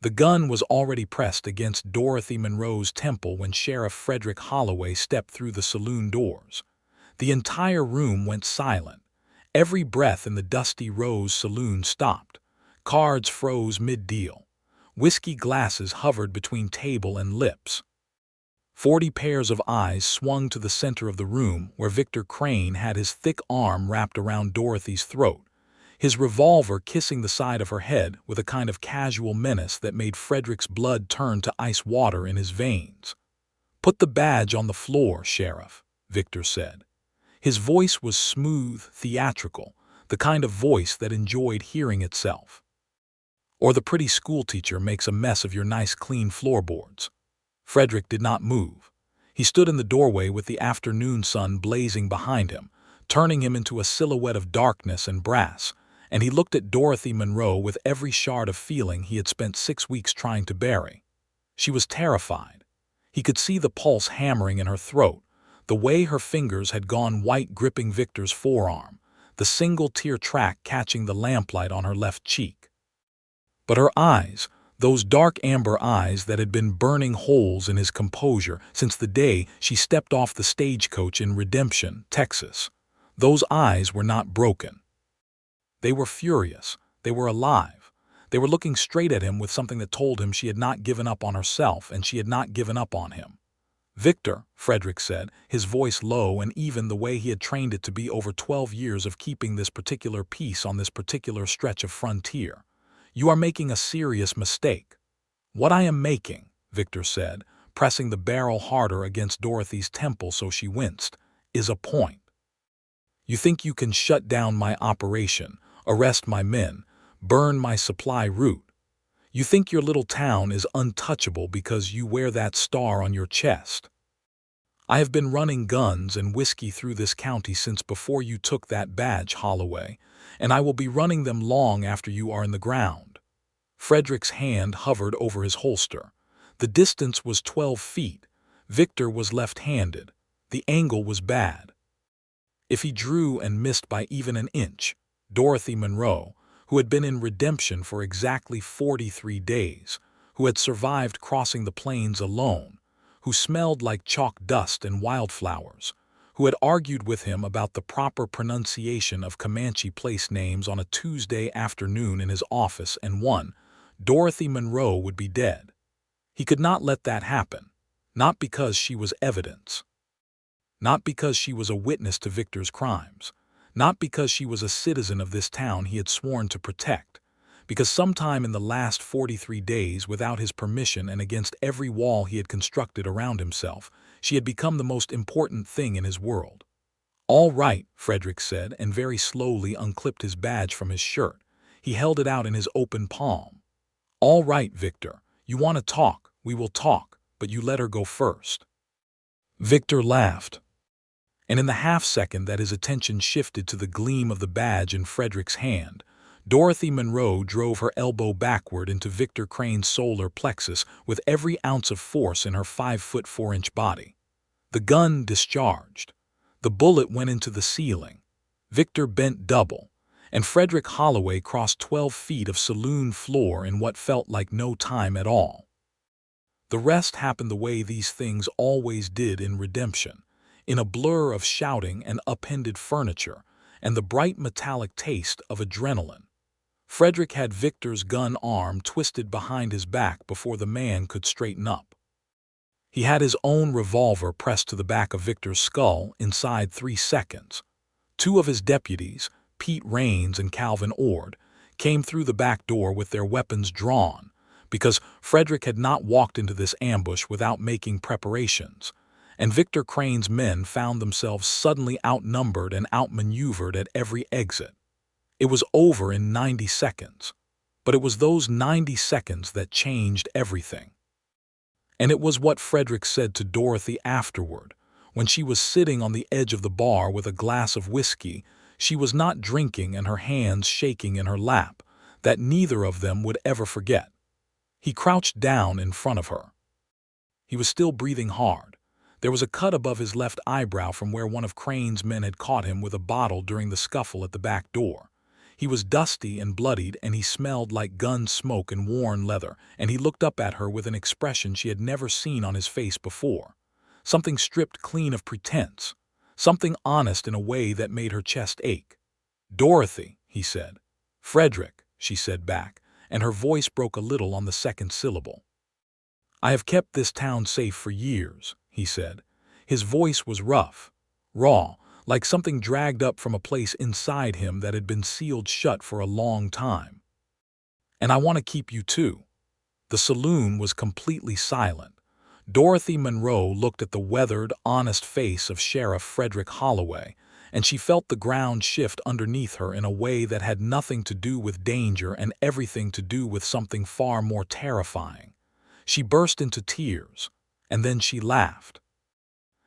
The gun was already pressed against Dorothy Monroe's temple when Sheriff Frederick Holloway stepped through the saloon doors. The entire room went silent. Every breath in the Dusty Rose saloon stopped. Cards froze mid-deal. Whiskey glasses hovered between table and lips. 40 pairs of eyes swung to the center of the room where Victor Crane had his thick arm wrapped around Dorothy's throat, his revolver kissing the side of her head with a kind of casual menace that made Frederick's blood turn to ice water in his veins. "Put the badge on the floor, Sheriff," Victor said. His voice was smooth, theatrical, the kind of voice that enjoyed hearing itself. "Or the pretty schoolteacher makes a mess of your nice clean floorboards." Frederick did not move. He stood in the doorway with the afternoon sun blazing behind him, turning him into a silhouette of darkness and brass, and he looked at Dorothy Monroe with every shard of feeling he had spent 6 weeks trying to bury. She was terrified. He could see the pulse hammering in her throat, the way her fingers had gone white gripping Victor's forearm, the single tear track catching the lamplight on her left cheek. But her eyes, those dark amber eyes that had been burning holes in his composure since the day she stepped off the stagecoach in Redemption, Texas, those eyes were not broken. They were furious. They were alive. They were looking straight at him with something that told him she had not given up on herself and she had not given up on him. "Victor," Frederick said, his voice low and even the way he had trained it to be over 12 years of keeping this particular peace on this particular stretch of frontier. "You are making a serious mistake." "What I am making," Victor said, pressing the barrel harder against Dorothy's temple so she winced, "is a point. You think you can shut down my operation, arrest my men, burn my supply route. You think your little town is untouchable because you wear that star on your chest. I have been running guns and whiskey through this county since before you took that badge, Holloway, and I will be running them long after you are in the ground." Frederick's hand hovered over his holster. The distance was 12 feet. Victor was left-handed. The angle was bad. If he drew and missed by even an inch, Dorothy Monroe, who had been in Redemption for exactly 43 days, who had survived crossing the plains alone, who smelled like chalk dust and wildflowers, who had argued with him about the proper pronunciation of Comanche place names on a Tuesday afternoon in his office and won, Dorothy Monroe would be dead. He could not let that happen, not because she was evidence, not because she was a witness to Victor's crimes, not because she was a citizen of this town he had sworn to protect, because sometime in the last 43 days, without his permission and against every wall he had constructed around himself, she had become the most important thing in his world. "All right," Frederick said, and very slowly unclipped his badge from his shirt. He held it out in his open palm. "All right, Victor, you want to talk, we will talk, but you let her go first." Victor laughed. And in the half-second that his attention shifted to the gleam of the badge in Frederick's hand, Dorothy Monroe drove her elbow backward into Victor Crane's solar plexus with every ounce of force in her 5'4" body. The gun discharged. The bullet went into the ceiling. Victor bent double, and Frederick Holloway crossed 12 feet of saloon floor in what felt like no time at all. The rest happened the way these things always did in Redemption, in a blur of shouting and upended furniture, and the bright metallic taste of adrenaline. Frederick had Victor's gun arm twisted behind his back before the man could straighten up. He had his own revolver pressed to the back of Victor's skull inside 3 seconds. 2 of his deputies, Pete Raines and Calvin Ord, came through the back door with their weapons drawn, because Frederick had not walked into this ambush without making preparations, and Victor Crane's men found themselves suddenly outnumbered and outmaneuvered at every exit. It was over in 90 seconds, but it was those 90 seconds that changed everything. And it was what Frederick said to Dorothy afterward, when she was sitting on the edge of the bar with a glass of whiskey, she was not drinking and her hands shaking in her lap, that neither of them would ever forget. He crouched down in front of her. He was still breathing hard. There was a cut above his left eyebrow from where one of Crane's men had caught him with a bottle during the scuffle at the back door. He was dusty and bloodied, and he smelled like gun smoke and worn leather, and he looked up at her with an expression she had never seen on his face before. Something stripped clean of pretense. Something honest in a way that made her chest ache. "Dorothy," he said. "Frederick," she said back, and her voice broke a little on the second syllable. "I have kept this town safe for years," he said. His voice was rough, raw, like something dragged up from a place inside him that had been sealed shut for a long time. "And I want to keep you too." The saloon was completely silent. Dorothy Monroe looked at the weathered, honest face of Sheriff Frederick Holloway, and she felt the ground shift underneath her in a way that had nothing to do with danger and everything to do with something far more terrifying. She burst into tears, and then she laughed.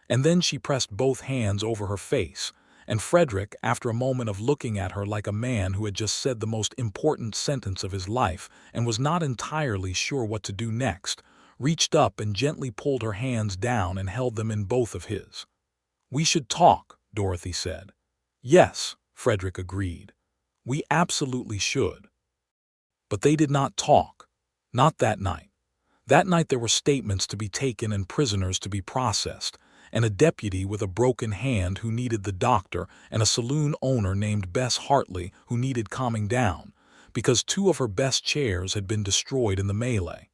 And then she pressed both hands over her face, and Frederick, after a moment of looking at her like a man who had just said the most important sentence of his life and was not entirely sure what to do next, reached up and gently pulled her hands down and held them in both of his. "We should talk," Dorothy said. "Yes," Frederick agreed. "We absolutely should." But they did not talk. Not that night. That night there were statements to be taken and prisoners to be processed, and a deputy with a broken hand who needed the doctor, and a saloon owner named Bess Hartley who needed calming down, because 2 of her best chairs had been destroyed in the melee.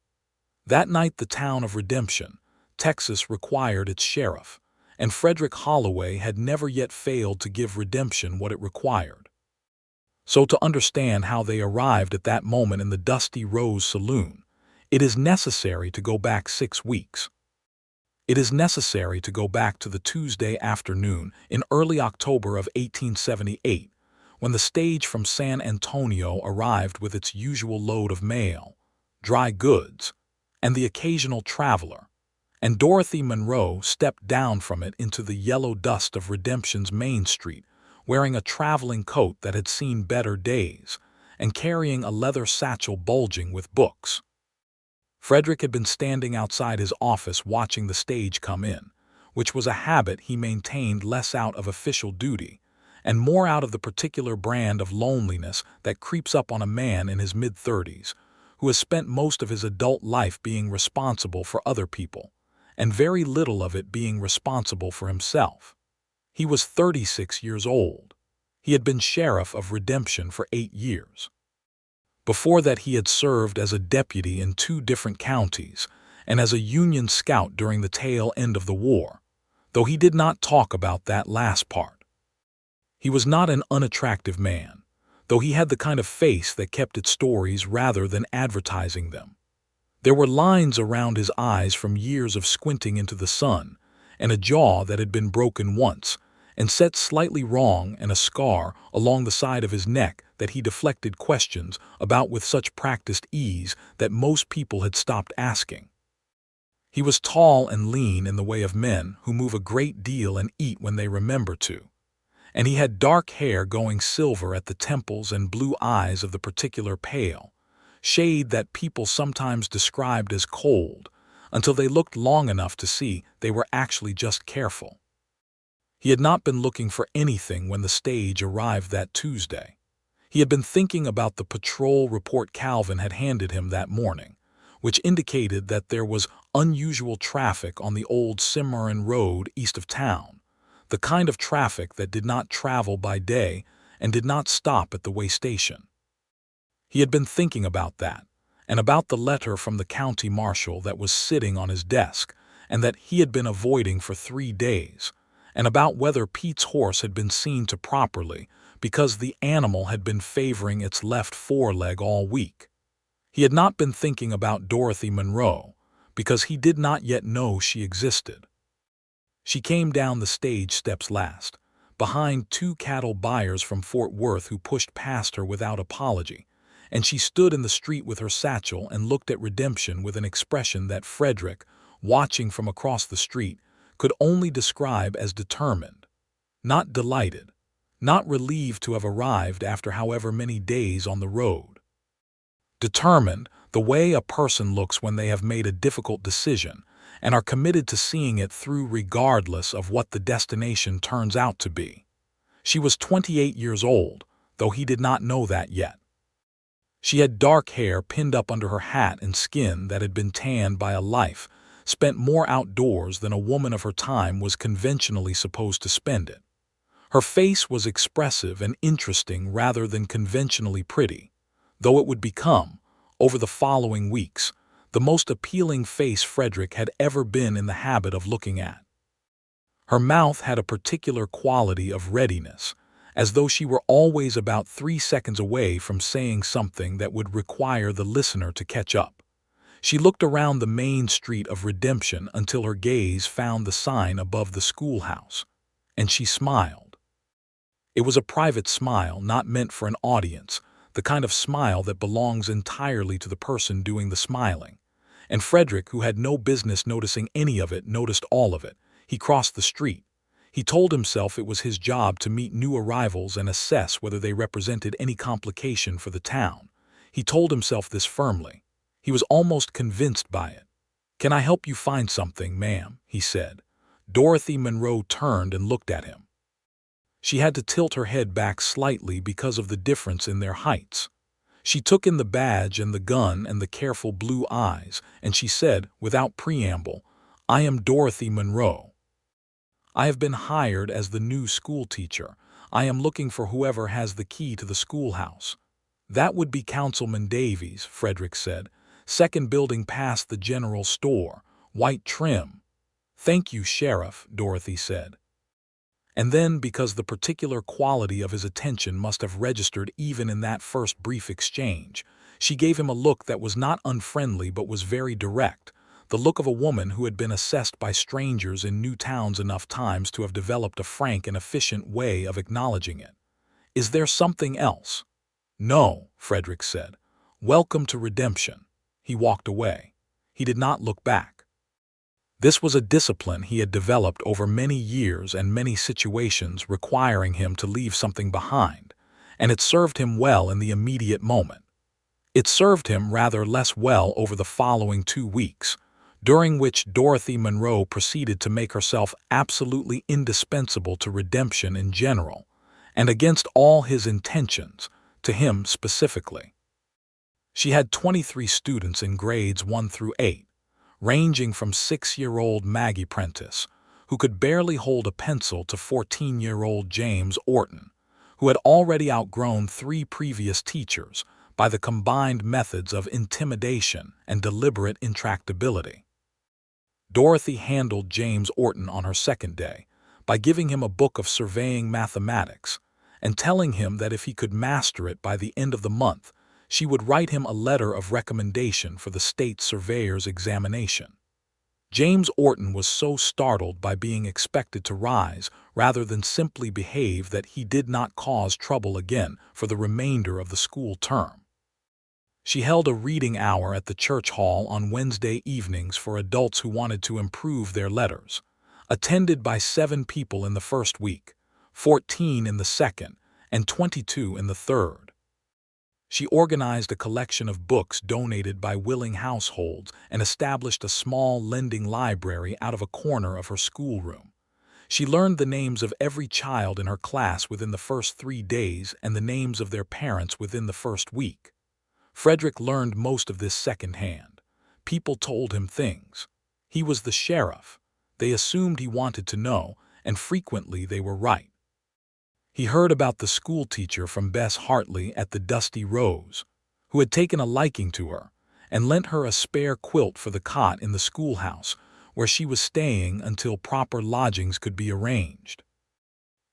That night the town of Redemption, Texas, required its sheriff, and Frederick Holloway had never yet failed to give Redemption what it required. So to understand how they arrived at that moment in the Dusty Rose Saloon, it is necessary to go back 6 weeks. It is necessary to go back to the Tuesday afternoon in early October of 1878, when the stage from San Antonio arrived with its usual load of mail, dry goods, and the occasional traveler, and Dorothy Monroe stepped down from it into the yellow dust of Redemption's Main Street, wearing a traveling coat that had seen better days, and carrying a leather satchel bulging with books. Frederick had been standing outside his office watching the stage come in, which was a habit he maintained less out of official duty, and more out of the particular brand of loneliness that creeps up on a man in his mid-30s, who has spent most of his adult life being responsible for other people, and very little of it being responsible for himself. He was 36 years old. He had been sheriff of Redemption for 8 years. Before that he had served as a deputy in 2 different counties and as a Union scout during the tail end of the war, though he did not talk about that last part. He was not an unattractive man, though he had the kind of face that kept its stories rather than advertising them. There were lines around his eyes from years of squinting into the sun, and a jaw that had been broken once, and set slightly wrong, and a scar along the side of his neck that he deflected questions about with such practiced ease that most people had stopped asking. He was tall and lean in the way of men who move a great deal and eat when they remember to, and he had dark hair going silver at the temples and blue eyes of the particular pale shade that people sometimes described as cold, until they looked long enough to see they were actually just careful. He had not been looking for anything when the stage arrived that Tuesday. He had been thinking about the patrol report Calvin had handed him that morning, which indicated that there was unusual traffic on the old Cimarron Road east of town, the kind of traffic that did not travel by day and did not stop at the way station. He had been thinking about that, and about the letter from the county marshal that was sitting on his desk and that he had been avoiding for 3 days, and about whether Pete's horse had been seen to properly because the animal had been favoring its left foreleg all week. He had not been thinking about Dorothy Monroe because he did not yet know she existed. She came down the stage steps last, behind 2 cattle buyers from Fort Worth who pushed past her without apology, and she stood in the street with her satchel and looked at Redemption with an expression that Frederick, watching from across the street, could only describe as determined, not delighted, not relieved to have arrived after however many days on the road. Determined, the way a person looks when they have made a difficult decision and are committed to seeing it through regardless of what the destination turns out to be. She was 28 years old, though he did not know that yet. She had dark hair pinned up under her hat and skin that had been tanned by a life spent more outdoors than a woman of her time was conventionally supposed to spend it. Her face was expressive and interesting rather than conventionally pretty, though it would become, over the following weeks, the most appealing face Frederick had ever been in the habit of looking at. Her mouth had a particular quality of readiness, as though she were always about 3 seconds away from saying something that would require the listener to catch up. She looked around the main street of Redemption until her gaze found the sign above the schoolhouse, and she smiled. It was a private smile, not meant for an audience, the kind of smile that belongs entirely to the person doing the smiling. And Frederick, who had no business noticing any of it, noticed all of it. He crossed the street. He told himself it was his job to meet new arrivals and assess whether they represented any complication for the town. He told himself this firmly. He was almost convinced by it. "Can I help you find something, ma'am?" he said. Dorothy Monroe turned and looked at him. She had to tilt her head back slightly because of the difference in their heights. She took in the badge and the gun and the careful blue eyes, and she said, without preamble, "I am Dorothy Monroe. I have been hired as the new school teacher. I am looking for whoever has the key to the schoolhouse." "That would be Councilman Davies," Frederick said. "Second building past the general store, white trim." "Thank you, Sheriff," Dorothy said. And then, because the particular quality of his attention must have registered even in that first brief exchange, she gave him a look that was not unfriendly but was very direct, the look of a woman who had been assessed by strangers in new towns enough times to have developed a frank and efficient way of acknowledging it. "Is there something else?" "No," Frederick said. "Welcome to Redemption." He walked away. He did not look back. This was a discipline he had developed over many years and many situations requiring him to leave something behind, and it served him well in the immediate moment. It served him rather less well over the following 2 weeks, during which Dorothy Monroe proceeded to make herself absolutely indispensable to Redemption in general, and against all his intentions, to him specifically. She had 23 students in grades 1 through 8. Ranging from 6-year-old Maggie Prentice, who could barely hold a pencil, to 14-year-old James Orton, who had already outgrown 3 previous teachers by the combined methods of intimidation and deliberate intractability. Dorothy handled James Orton on her second day by giving him a book of surveying mathematics and telling him that if he could master it by the end of the month, she would write him a letter of recommendation for the state surveyor's examination. James Orton was so startled by being expected to rise rather than simply behave that he did not cause trouble again for the remainder of the school term. She held a reading hour at the church hall on Wednesday evenings for adults who wanted to improve their letters, attended by 7 people in the first week, 14 in the second, and 22 in the third. She organized a collection of books donated by willing households and established a small lending library out of a corner of her schoolroom. She learned the names of every child in her class within the first 3 days and the names of their parents within the first week. Frederick learned most of this secondhand. People told him things. He was the sheriff. They assumed he wanted to know, and frequently they were right. He heard about the schoolteacher from Bess Hartley at the Dusty Rose, who had taken a liking to her and lent her a spare quilt for the cot in the schoolhouse, where she was staying until proper lodgings could be arranged.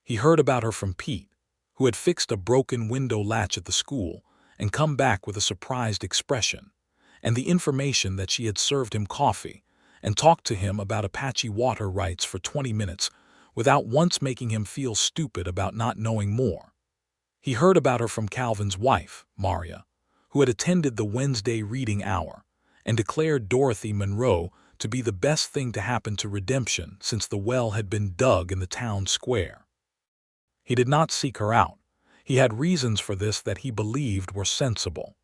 He heard about her from Pete, who had fixed a broken window latch at the school and come back with a surprised expression, and the information that she had served him coffee and talked to him about Apache water rights for 20 minutes without once making him feel stupid about not knowing more. He heard about her from Calvin's wife, Maria, who had attended the Wednesday reading hour and declared Dorothy Monroe to be the best thing to happen to Redemption since the well had been dug in the town square. He did not seek her out. He had reasons for this that he believed were sensible.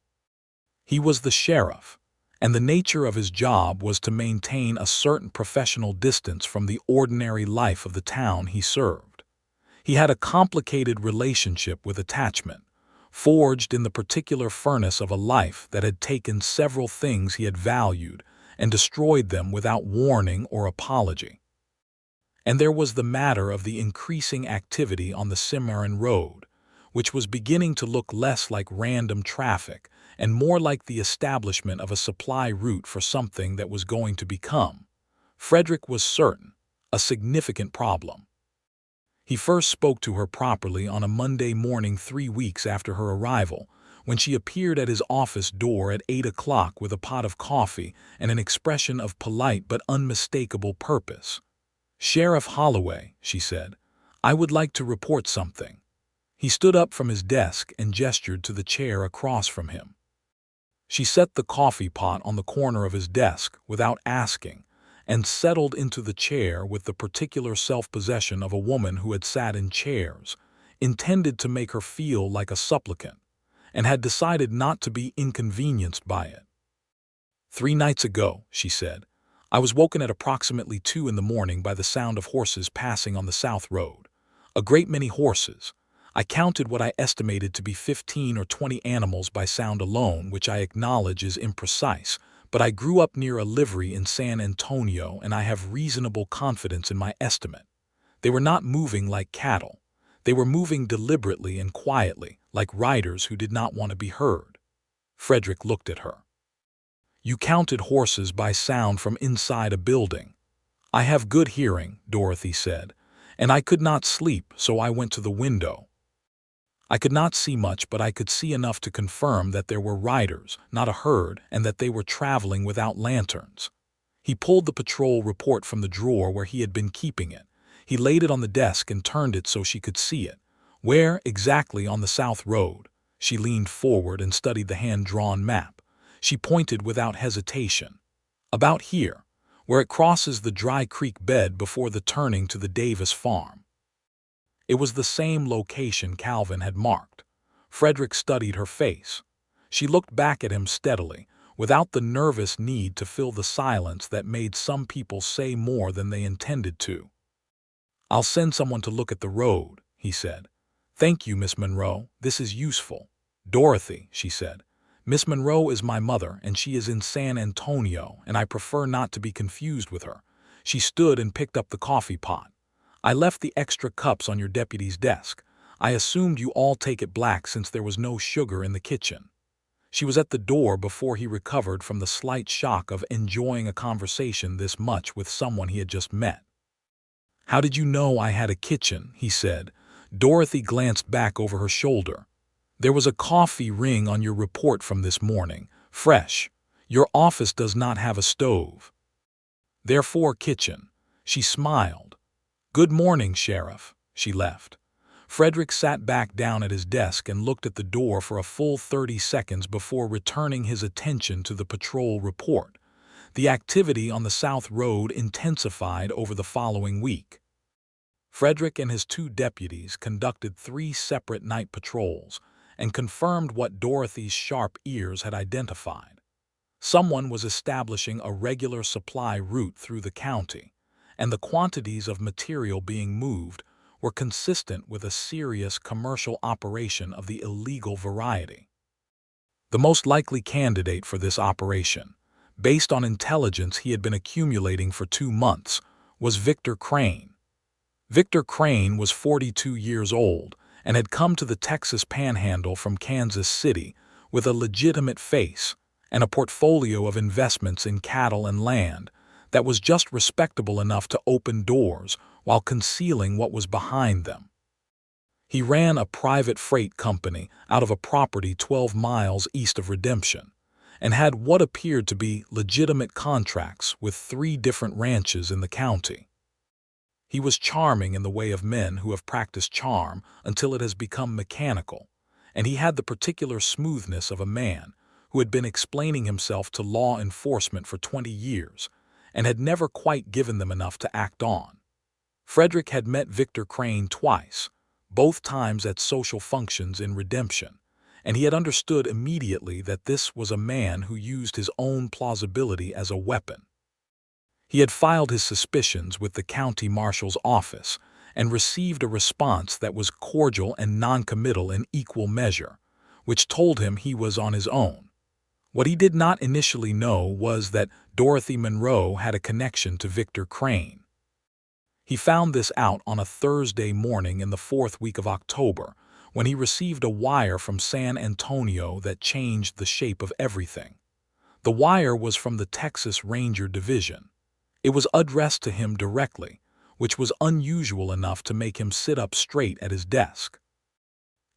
He was the sheriff, and the nature of his job was to maintain a certain professional distance from the ordinary life of the town he served. He had a complicated relationship with attachment, forged in the particular furnace of a life that had taken several things he had valued and destroyed them without warning or apology. And there was the matter of the increasing activity on the Cimarron Road, which was beginning to look less like random traffic and more like the establishment of a supply route for something that was going to become, Frederick was certain, a significant problem. He first spoke to her properly on a Monday morning 3 weeks after her arrival, when she appeared at his office door at 8 o'clock with a pot of coffee and an expression of polite but unmistakable purpose. "Sheriff Holloway," she said, "I would like to report something." He stood up from his desk and gestured to the chair across from him. She set the coffee pot on the corner of his desk without asking, and settled into the chair with the particular self-possession of a woman who had sat in chairs, intended to make her feel like a supplicant, and had decided not to be inconvenienced by it. "3 nights ago," she said, "I was woken at approximately 2 in the morning by the sound of horses passing on the South Road. A great many horses. I counted what I estimated to be 15 or 20 animals by sound alone, which I acknowledge is imprecise, but I grew up near a livery in San Antonio and I have reasonable confidence in my estimate. They were not moving like cattle. They were moving deliberately and quietly, like riders who did not want to be heard." Frederick looked at her. "You counted horses by sound from inside a building." "I have good hearing," Dorothy said, "and I could not sleep, so I went to the window. I could not see much, but I could see enough to confirm that there were riders, not a herd, and that they were traveling without lanterns." He pulled the patrol report from the drawer where he had been keeping it. He laid it on the desk and turned it so she could see it. "Where, exactly on the South Road?" She leaned forward and studied the hand-drawn map. She pointed without hesitation. "About here, where it crosses the Dry Creek bed before the turning to the Davis farm." It was the same location Calvin had marked. Frederick studied her face. She looked back at him steadily, without the nervous need to fill the silence that made some people say more than they intended to. "I'll send someone to look at the road," he said. "Thank you, Miss Monroe. This is useful." "Dorothy," she said. "Miss Monroe is my mother, and she is in San Antonio, and I prefer not to be confused with her." She stood and picked up the coffee pot. "I left the extra cups on your deputy's desk. I assumed you all take it black since there was no sugar in the kitchen." She was at the door before he recovered from the slight shock of enjoying a conversation this much with someone he had just met. "How did you know I had a kitchen?" he said. Dorothy glanced back over her shoulder. "There was a coffee ring on your report from this morning. Fresh. Your office does not have a stove. Therefore kitchen." She smiled. "Good morning, Sheriff." She left. Frederick sat back down at his desk and looked at the door for a full 30 seconds before returning his attention to the patrol report. The activity on the South Road intensified over the following week. Frederick and his 2 deputies conducted 3 separate night patrols and confirmed what Dorothy's sharp ears had identified. Someone was establishing a regular supply route through the county, and the quantities of material being moved were consistent with a serious commercial operation of the illegal variety. The most likely candidate for this operation, based on intelligence he had been accumulating for 2 months, was Victor Crane. Victor Crane was 42 years old and had come to the Texas Panhandle from Kansas City with a legitimate face and a portfolio of investments in cattle and land that was just respectable enough to open doors while concealing what was behind them. He ran a private freight company out of a property 12 miles east of Redemption and had what appeared to be legitimate contracts with 3 different ranches in the county. He was charming in the way of men who have practiced charm until it has become mechanical, and he had the particular smoothness of a man who had been explaining himself to law enforcement for 20 years and had never quite given them enough to act on. Frederick had met Victor Crane twice, both times at social functions in Redemption, and he had understood immediately that this was a man who used his own plausibility as a weapon. He had filed his suspicions with the county marshal's office and received a response that was cordial and noncommittal in equal measure, which told him he was on his own. What he did not initially know was that Dorothy Monroe had a connection to Victor Crane. He found this out on a Thursday morning in the fourth week of October, when he received a wire from San Antonio that changed the shape of everything. The wire was from the Texas Ranger Division. It was addressed to him directly, which was unusual enough to make him sit up straight at his desk.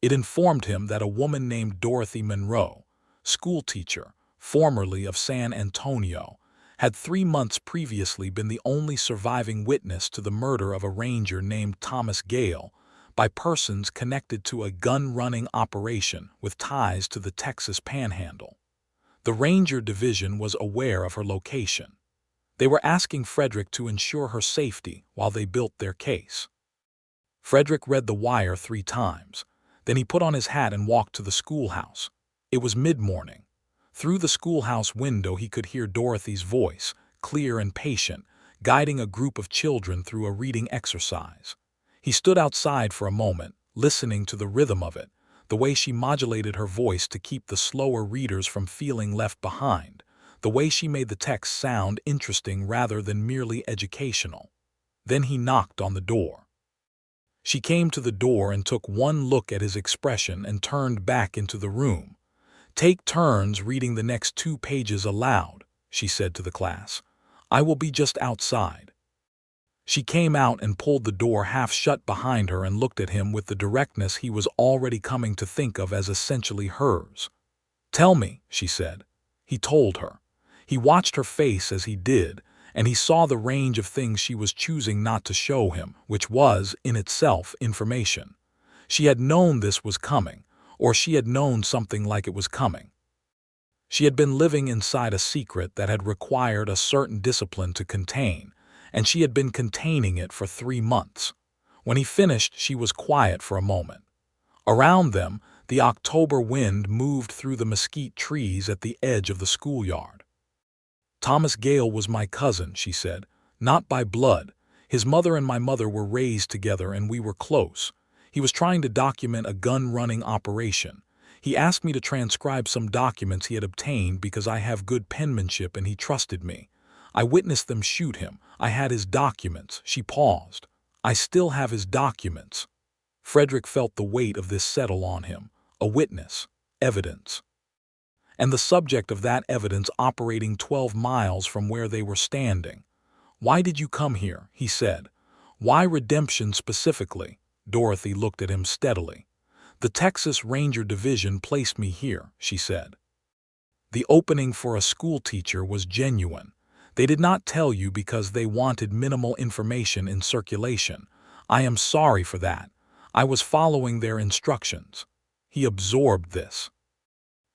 It informed him that a woman named Dorothy Monroe, schoolteacher, formerly of San Antonio, had 3 months previously been the only surviving witness to the murder of a ranger named Thomas Gale by persons connected to a gun-running operation with ties to the Texas Panhandle. The Ranger Division was aware of her location. They were asking Frederick to ensure her safety while they built their case. Frederick read the wire 3 times. Then he put on his hat and walked to the schoolhouse. It was mid-morning. Through the schoolhouse window he could hear Dorothy's voice, clear and patient, guiding a group of children through a reading exercise. He stood outside for a moment, listening to the rhythm of it, the way she modulated her voice to keep the slower readers from feeling left behind, the way she made the text sound interesting rather than merely educational. Then he knocked on the door. She came to the door and took one look at his expression and turned back into the room. "Take turns reading the next 2 pages aloud," she said to the class. "I will be just outside." She came out and pulled the door half shut behind her and looked at him with the directness he was already coming to think of as essentially hers. "Tell me," she said. He told her. He watched her face as he did, and he saw the range of things she was choosing not to show him, which was, in itself, information. She had known this was coming, or she had known something like it was coming. She had been living inside a secret that had required a certain discipline to contain, and she had been containing it for 3 months. When he finished, she was quiet for a moment. Around them, the October wind moved through the mesquite trees at the edge of the schoolyard. "Thomas Gale was my cousin," she said. "Not by blood. His mother and my mother were raised together and we were close. He was trying to document a gun-running operation. He asked me to transcribe some documents he had obtained because I have good penmanship and he trusted me. I witnessed them shoot him. I had his documents." She paused. "I still have his documents." Frederick felt the weight of this settle on him. A witness. Evidence. And the subject of that evidence operating 12 miles from where they were standing. "Why did you come here?" he said. "Why redemption specifically?" Dorothy looked at him steadily. "The Texas Ranger Division placed me here," she said. "The opening for a schoolteacher was genuine. They did not tell you because they wanted minimal information in circulation. I am sorry for that. I was following their instructions." He absorbed this.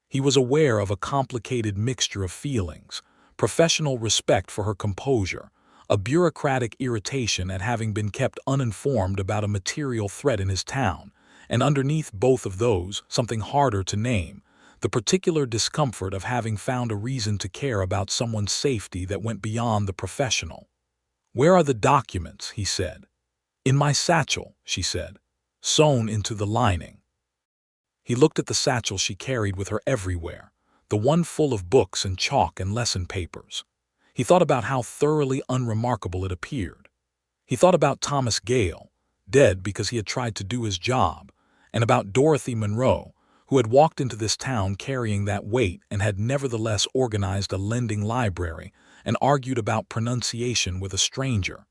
He was aware of a complicated mixture of feelings, professional respect for her composure, a bureaucratic irritation at having been kept uninformed about a material threat in his town, and underneath both of those, something harder to name, the particular discomfort of having found a reason to care about someone's safety that went beyond the professional. "Where are the documents?" he said. "In my satchel," she said, "sewn into the lining." He looked at the satchel she carried with her everywhere, the one full of books and chalk and lesson papers. He thought about how thoroughly unremarkable it appeared. He thought about Thomas Gale, dead because he had tried to do his job, and about Dorothy Monroe, who had walked into this town carrying that weight and had nevertheless organized a lending library and argued about pronunciation with a stranger,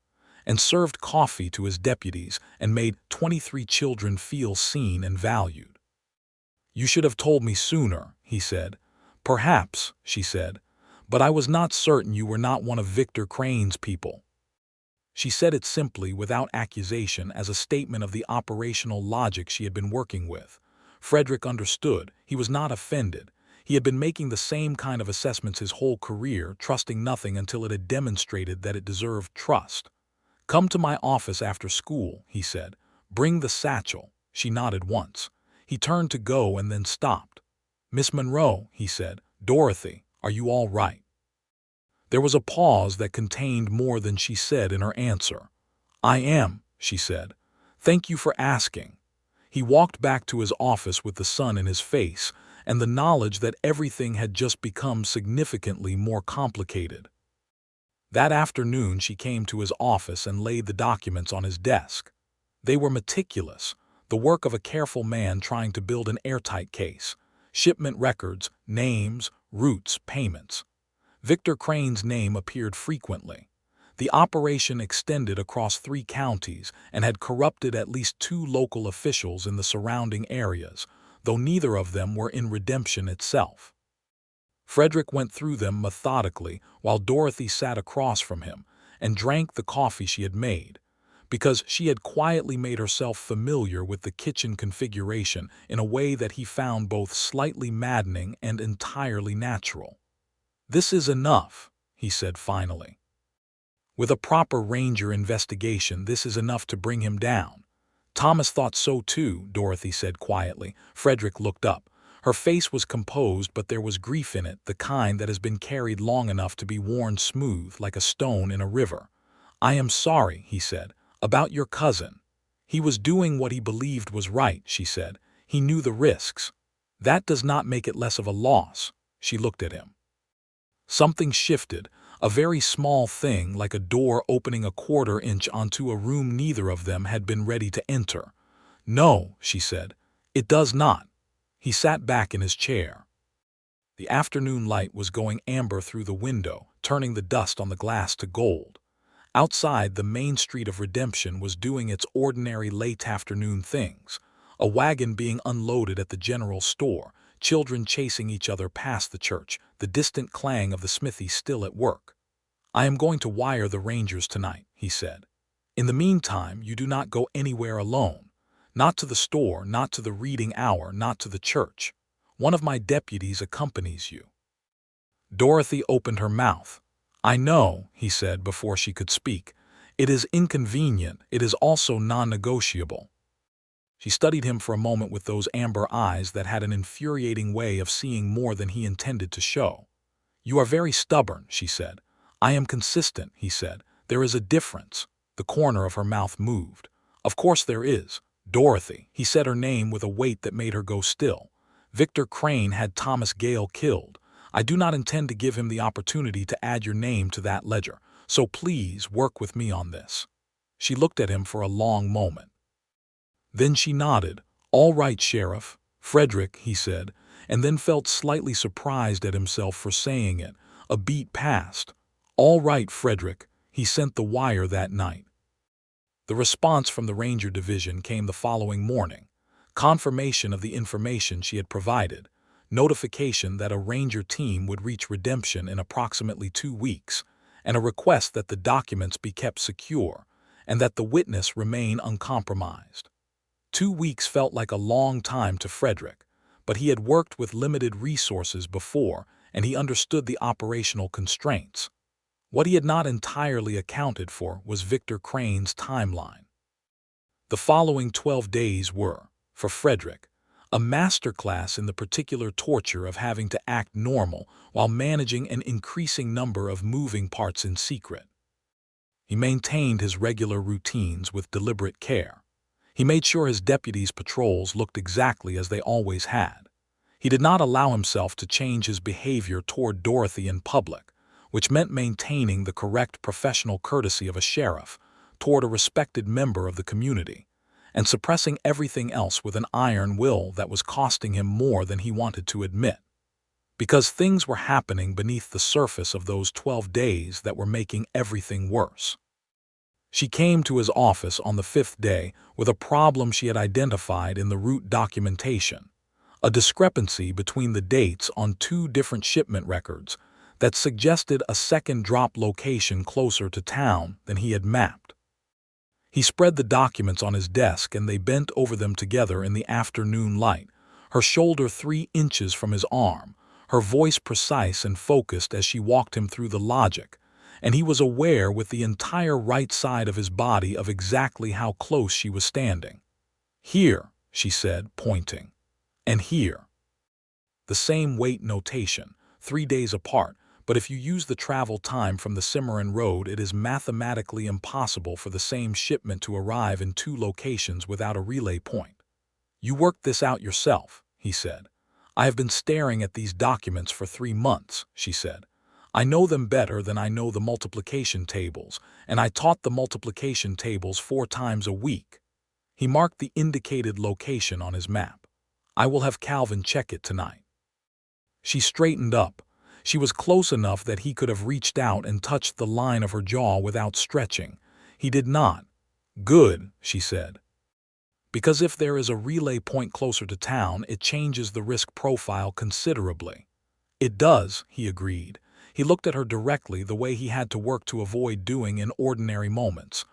and served coffee to his deputies and made 23 children feel seen and valued. "You should have told me sooner," he said. "Perhaps," she said, "but I was not certain you were not one of Victor Crane's people." She said it simply, without accusation, as a statement of the operational logic she had been working with. Frederick understood. He was not offended. He had been making the same kind of assessments his whole career, trusting nothing until it had demonstrated that it deserved trust. "Come to my office after school," he said. "Bring the satchel." She nodded once. He turned to go and then stopped. "Miss Monroe," he said. "Dorothy, are you all right?" There was a pause that contained more than she said in her answer. "I am," she said. "Thank you for asking." He walked back to his office with the sun in his face and the knowledge that everything had just become significantly more complicated. That afternoon she came to his office and laid the documents on his desk. They were meticulous, the work of a careful man trying to build an airtight case. Shipment records, names, routes, payments. Victor Crane's name appeared frequently. The operation extended across 3 counties and had corrupted at least 2 local officials in the surrounding areas, though neither of them were in redemption itself. Frederick went through them methodically while Dorothy sat across from him and drank the coffee she had made, because she had quietly made herself familiar with the kitchen configuration in a way that he found both slightly maddening and entirely natural. "This is enough," he said finally. "With a proper Ranger investigation, this is enough to bring him down." "Thomas thought so too," Dorothy said quietly. Frederick looked up. Her face was composed, but there was grief in it, the kind that has been carried long enough to be worn smooth like a stone in a river. "I am sorry," he said, "about your cousin." "He was doing what he believed was right," she said. "He knew the risks." "That does not make it less of a loss." She looked at him. Something shifted, a very small thing like a door opening a quarter-inch onto a room neither of them had been ready to enter. "No," she said, "it does not." He sat back in his chair. The afternoon light was going amber through the window, turning the dust on the glass to gold. Outside, the main street of Redemption was doing its ordinary late afternoon things. A wagon being unloaded at the general store, children chasing each other past the church, the distant clang of the smithy still at work. "I am going to wire the Rangers tonight," he said. "In the meantime, you do not go anywhere alone. Not to the store, not to the reading hour, not to the church. One of my deputies accompanies you." Dorothy opened her mouth. "I know," he said before she could speak. "It is inconvenient. It is also non-negotiable." She studied him for a moment with those amber eyes that had an infuriating way of seeing more than he intended to show. "You are very stubborn," she said. "I am consistent," he said. "There is a difference." The corner of her mouth moved. "Of course there is. Dorothy," he said her name with a weight that made her go still. "Victor Crane had Thomas Gale killed. I do not intend to give him the opportunity to add your name to that ledger, so please work with me on this." She looked at him for a long moment. Then she nodded. "All right, Sheriff." "Frederick," he said, and then felt slightly surprised at himself for saying it. A beat passed. "All right, Frederick." He sent the wire that night. The response from the Ranger Division came the following morning. Confirmation of the information she had provided. Notification that a Ranger team would reach Redemption in approximately 2 weeks, and a request that the documents be kept secure, and that the witness remain uncompromised. 2 weeks felt like a long time to Frederick, but he had worked with limited resources before, and he understood the operational constraints. What he had not entirely accounted for was Victor Crane's timeline. The following 12 days were, for Frederick, a masterclass in the particular torture of having to act normal while managing an increasing number of moving parts in secret. He maintained his regular routines with deliberate care. He made sure his deputies' patrols looked exactly as they always had. He did not allow himself to change his behavior toward Dorothy in public, which meant maintaining the correct professional courtesy of a sheriff toward a respected member of the community, and suppressing everything else with an iron will that was costing him more than he wanted to admit. Because things were happening beneath the surface of those 12 days that were making everything worse. She came to his office on the 5th day with a problem she had identified in the route documentation, a discrepancy between the dates on 2 different shipment records that suggested a second drop location closer to town than he had mapped. He spread the documents on his desk and they bent over them together in the afternoon light, her shoulder 3 inches from his arm, her voice precise and focused as she walked him through the logic, and he was aware with the entire right side of his body of exactly how close she was standing. "Here," she said, pointing. "And here." The same weight notation, 3 days apart, but if you use the travel time from the Cimarron Road, it is mathematically impossible for the same shipment to arrive in 2 locations without a relay point. "You worked this out yourself," he said. "I have been staring at these documents for 3 months," she said. "I know them better than I know the multiplication tables, and I taught the multiplication tables 4 times a week." He marked the indicated location on his map. "I will have Calvin check it tonight." She straightened up. She was close enough that he could have reached out and touched the line of her jaw without stretching. He did not. "Good," she said. "Because if there is a relay point closer to town, it changes the risk profile considerably." "It does," he agreed. He looked at her directly, the way he had to work to avoid doing in ordinary moments.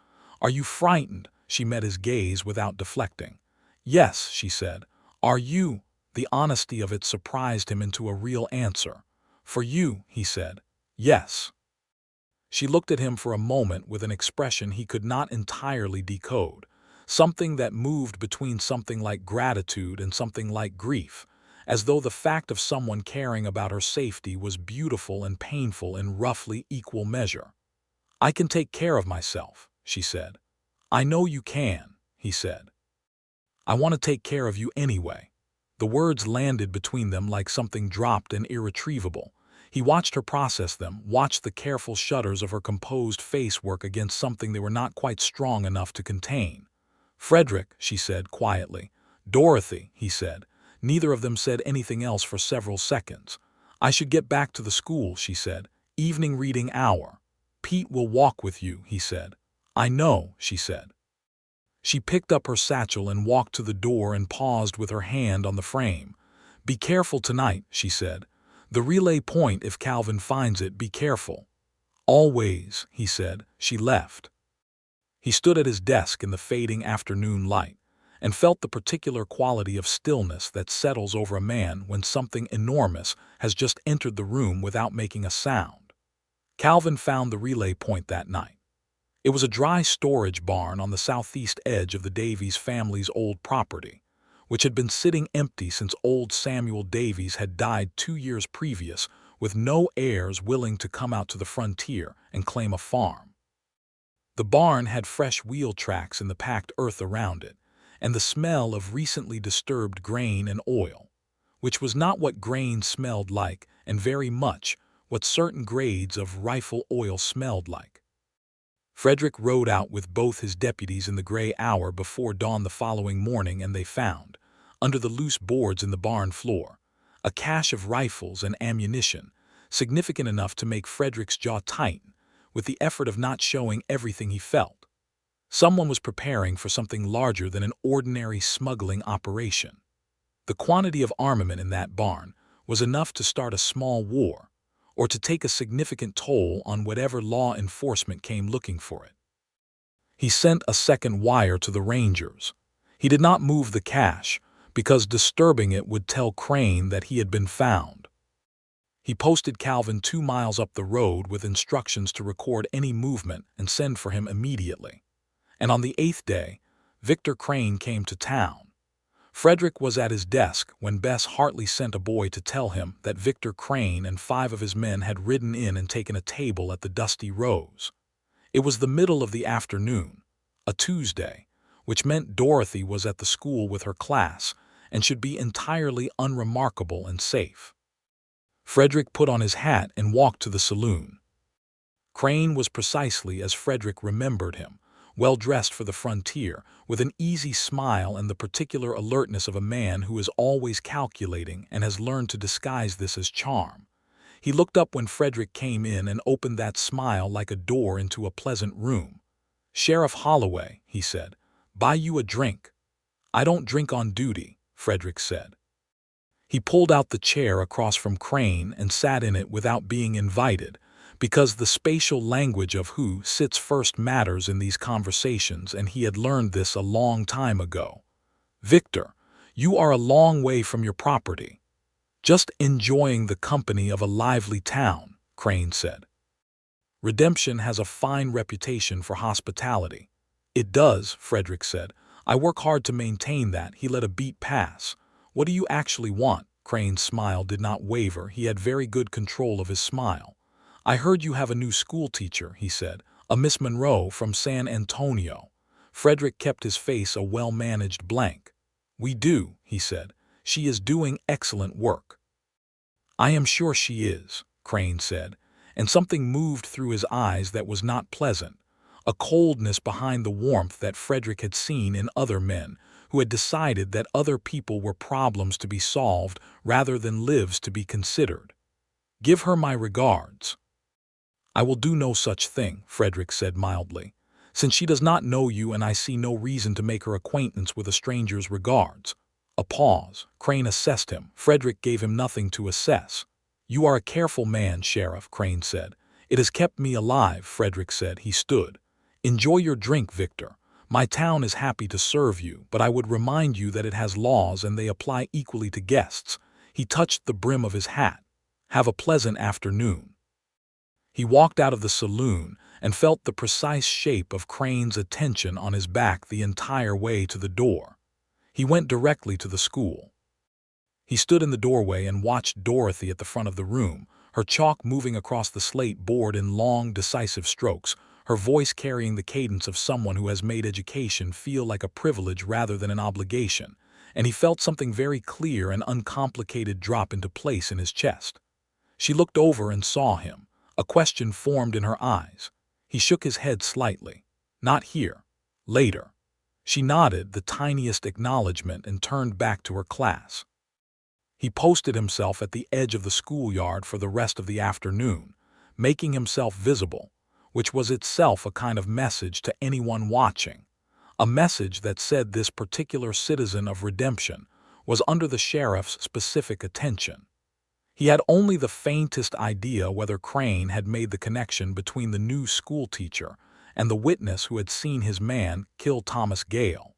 "Are you frightened?" She met his gaze without deflecting. "Yes," she said. "Are you?" The honesty of it surprised him into a real answer. "For you," he said. "Yes." She looked at him for a moment with an expression he could not entirely decode, something that moved between something like gratitude and something like grief, as though the fact of someone caring about her safety was beautiful and painful in roughly equal measure. "I can take care of myself," she said. "I know you can," he said. "I want to take care of you anyway." The words landed between them like something dropped and irretrievable. He watched her process them, watched the careful shudders of her composed face work against something they were not quite strong enough to contain. "Frederick," she said quietly. "Dorothy," he said. Neither of them said anything else for several seconds. "I should get back to the school," she said. "Evening reading hour." "Pete will walk with you," he said. "I know," she said. She picked up her satchel and walked to the door and paused with her hand on the frame. "Be careful tonight," she said. "The relay point, if Calvin finds it, be careful." "Always," he said. She left. He stood at his desk in the fading afternoon light and felt the particular quality of stillness that settles over a man when something enormous has just entered the room without making a sound. Calvin found the relay point that night. It was a dry storage barn on the southeast edge of the Davies family's old property, which had been sitting empty since old Samuel Davies had died 2 years previous, with no heirs willing to come out to the frontier and claim a farm. The barn had fresh wheel tracks in the packed earth around it, and the smell of recently disturbed grain and oil, which was not what grain smelled like and very much what certain grades of rifle oil smelled like. Frederick rode out with both his deputies in the gray hour before dawn the following morning, and they found, under the loose boards in the barn floor, a cache of rifles and ammunition, significant enough to make Frederick's jaw tighten, with the effort of not showing everything he felt. Someone was preparing for something larger than an ordinary smuggling operation. The quantity of armament in that barn was enough to start a small war, or to take a significant toll on whatever law enforcement came looking for it. He sent a second wire to the Rangers. He did not move the cache, because disturbing it would tell Crane that he had been found. He posted Calvin 2 miles up the road with instructions to record any movement and send for him immediately. And on the 8th day, Victor Crane came to town. Frederick was at his desk when Bess Hartley sent a boy to tell him that Victor Crane and 5 of his men had ridden in and taken a table at the Dusty Rose. It was the middle of the afternoon, a Tuesday, which meant Dorothy was at the school with her class and should be entirely unremarkable and safe. Frederick put on his hat and walked to the saloon. Crane was precisely as Frederick remembered him, well-dressed for the frontier, with an easy smile and the particular alertness of a man who is always calculating and has learned to disguise this as charm. He looked up when Frederick came in and opened that smile like a door into a pleasant room. "Sheriff Holloway," he said, "buy you a drink." "I don't drink on duty," Frederick said. He pulled out the chair across from Crane and sat in it without being invited, because the spatial language of who sits first matters in these conversations, and he had learned this a long time ago. "Victor, you are a long way from your property." "Just enjoying the company of a lively town," Crane said. "Redemption has a fine reputation for hospitality." "It does," Frederick said. "I work hard to maintain that." He let a beat pass. "What do you actually want?" Crane's smile did not waver. He had very good control of his smile. "I heard you have a new school teacher," he said, "a Miss Monroe from San Antonio." Frederick kept his face a well-managed blank. "We do," he said. "She is doing excellent work." "I am sure she is," Crane said, and something moved through his eyes that was not pleasant, a coldness behind the warmth that Frederick had seen in other men who had decided that other people were problems to be solved rather than lives to be considered. "Give her my regards." "I will do no such thing," Frederick said mildly, "since she does not know you and I see no reason to make her acquaintance with a stranger's regards." A pause. Crane assessed him. Frederick gave him nothing to assess. "You are a careful man, Sheriff," Crane said. "It has kept me alive," Frederick said. He stood. "Enjoy your drink, Victor. My town is happy to serve you, but I would remind you that it has laws and they apply equally to guests." He touched the brim of his hat. "Have a pleasant afternoon." He walked out of the saloon and felt the precise shape of Crane's attention on his back the entire way to the door. He went directly to the school. He stood in the doorway and watched Dorothy at the front of the room, her chalk moving across the slate board in long, decisive strokes, her voice carrying the cadence of someone who has made education feel like a privilege rather than an obligation, and he felt something very clear and uncomplicated drop into place in his chest. She looked over and saw him. A question formed in her eyes. He shook his head slightly. "Not here. Later." She nodded the tiniest acknowledgement and turned back to her class. He posted himself at the edge of the schoolyard for the rest of the afternoon, making himself visible, which was itself a kind of message to anyone watching, a message that said this particular citizen of redemption was under the sheriff's specific attention. He had only the faintest idea whether Crane had made the connection between the new schoolteacher and the witness who had seen his man kill Thomas Gale.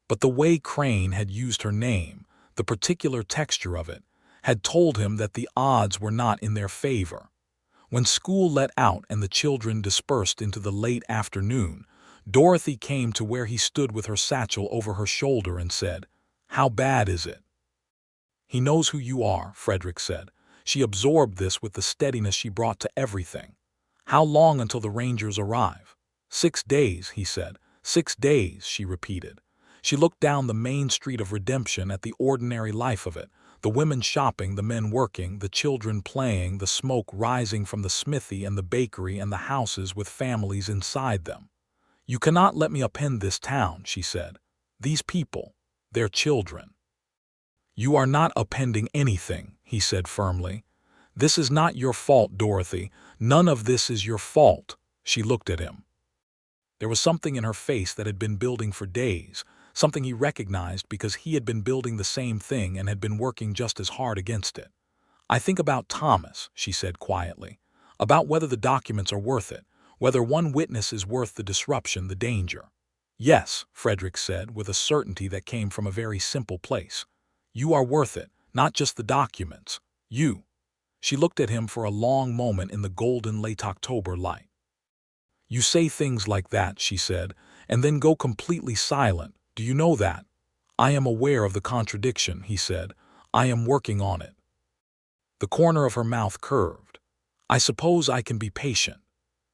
But the way Crane had used her name, the particular texture of it, had told him that the odds were not in their favor. When school let out and the children dispersed into the late afternoon, Dorothy came to where he stood with her satchel over her shoulder and said, "How bad is it?" "He knows who you are," Frederick said. She absorbed this with the steadiness she brought to everything. "How long until the Rangers arrive?" 6 days, he said. 6 days, she repeated. She looked down the main street of Redemption at the ordinary life of it, the women shopping, the men working, the children playing, the smoke rising from the smithy and the bakery and the houses with families inside them. "You cannot let me upend this town," she said. "These people, their children." "You are not upending anything," he said firmly. "This is not your fault, Dorothy. None of this is your fault." She looked at him. There was something in her face that had been building for days, something he recognized because he had been building the same thing and had been working just as hard against it. "I think about Thomas," she said quietly, "about whether the documents are worth it, whether one witness is worth the disruption, the danger." "Yes," Frederick said with a certainty that came from a very simple place. "You are worth it, not just the documents. You." She looked at him for a long moment in the golden late October light. "You say things like that," she said, "and then go completely silent. Do you know that?" "I am aware of the contradiction," he said. "I am working on it." The corner of her mouth curved. "I suppose I can be patient."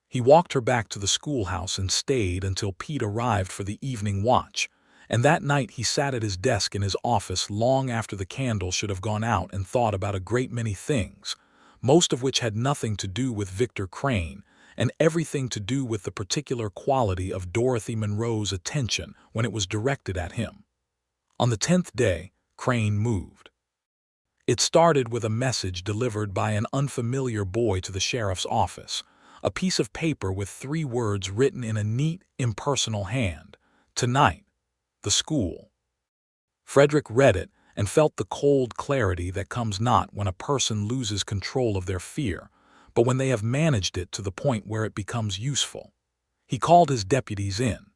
He walked her back to the schoolhouse and stayed until Pete arrived for the evening watch, and that night he sat at his desk in his office long after the candle should have gone out and thought about a great many things, most of which had nothing to do with Victor Crane, and everything to do with the particular quality of Dorothy Monroe's attention when it was directed at him. On the 10th day, Crane moved. It started with a message delivered by an unfamiliar boy to the sheriff's office, a piece of paper with 3 words written in a neat, impersonal hand. "Tonight. The school." Frederick read it and felt the cold clarity that comes not when a person loses control of their fear, but when they have managed it to the point where it becomes useful. He called his deputies in.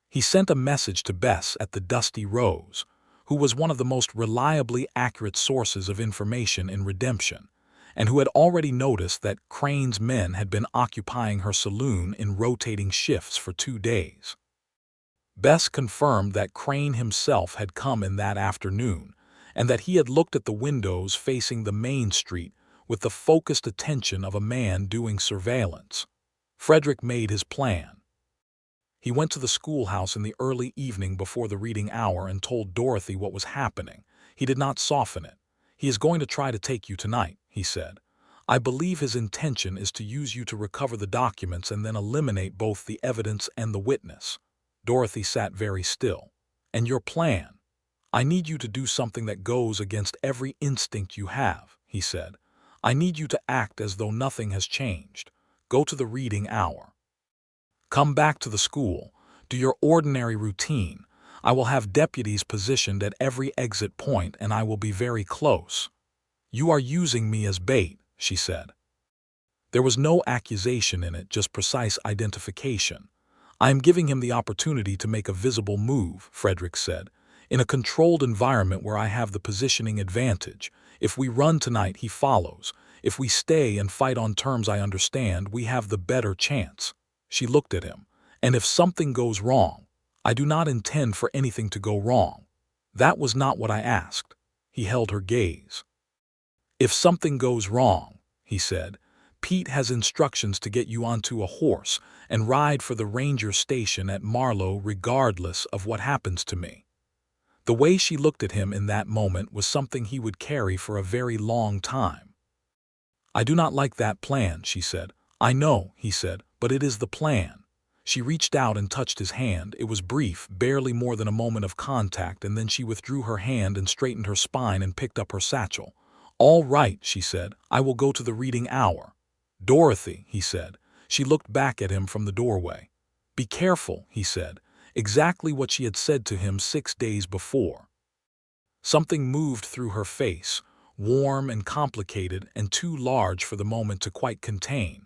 He sent a message to Bess at the Dusty Rose, who was one of the most reliably accurate sources of information in Redemption, and who had already noticed that Crane's men had been occupying her saloon in rotating shifts for 2 days. Bess confirmed that Crane himself had come in that afternoon, and that he had looked at the windows facing the main street with the focused attention of a man doing surveillance. Frederick made his plan. He went to the schoolhouse in the early evening before the reading hour and told Dorothy what was happening. He did not soften it. "He is going to try to take you tonight," he said. "I believe his intention is to use you to recover the documents and then eliminate both the evidence and the witness." Dorothy sat very still. "And your plan?" "I need you to do something that goes against every instinct you have," he said. "I need you to act as though nothing has changed. Go to the reading hour. Come back to the school. Do your ordinary routine. I will have deputies positioned at every exit point and I will be very close." "You are using me as bait," she said. There was no accusation in it, just precise identification. "I am giving him the opportunity to make a visible move," Frederick said, "in a controlled environment where I have the positioning advantage. If we run tonight, he follows. If we stay and fight on terms I understand, we have the better chance." She looked at him. "And if something goes wrong?" "I do not intend for anything to go wrong." "That was not what I asked." He held her gaze. "If something goes wrong," he said, "Pete has instructions to get you onto a horse and ride for the ranger station at Marlow regardless of what happens to me." The way she looked at him in that moment was something he would carry for a very long time. "I do not like that plan," she said. "I know," he said, "but it is the plan." She reached out and touched his hand. It was brief, barely more than a moment of contact, and then she withdrew her hand and straightened her spine and picked up her satchel. "All right," she said, "I will go to the reading hour." "Dorothy," he said. She looked back at him from the doorway. "Be careful," he said, exactly what she had said to him 6 days before. Something moved through her face, warm and complicated and too large for the moment to quite contain.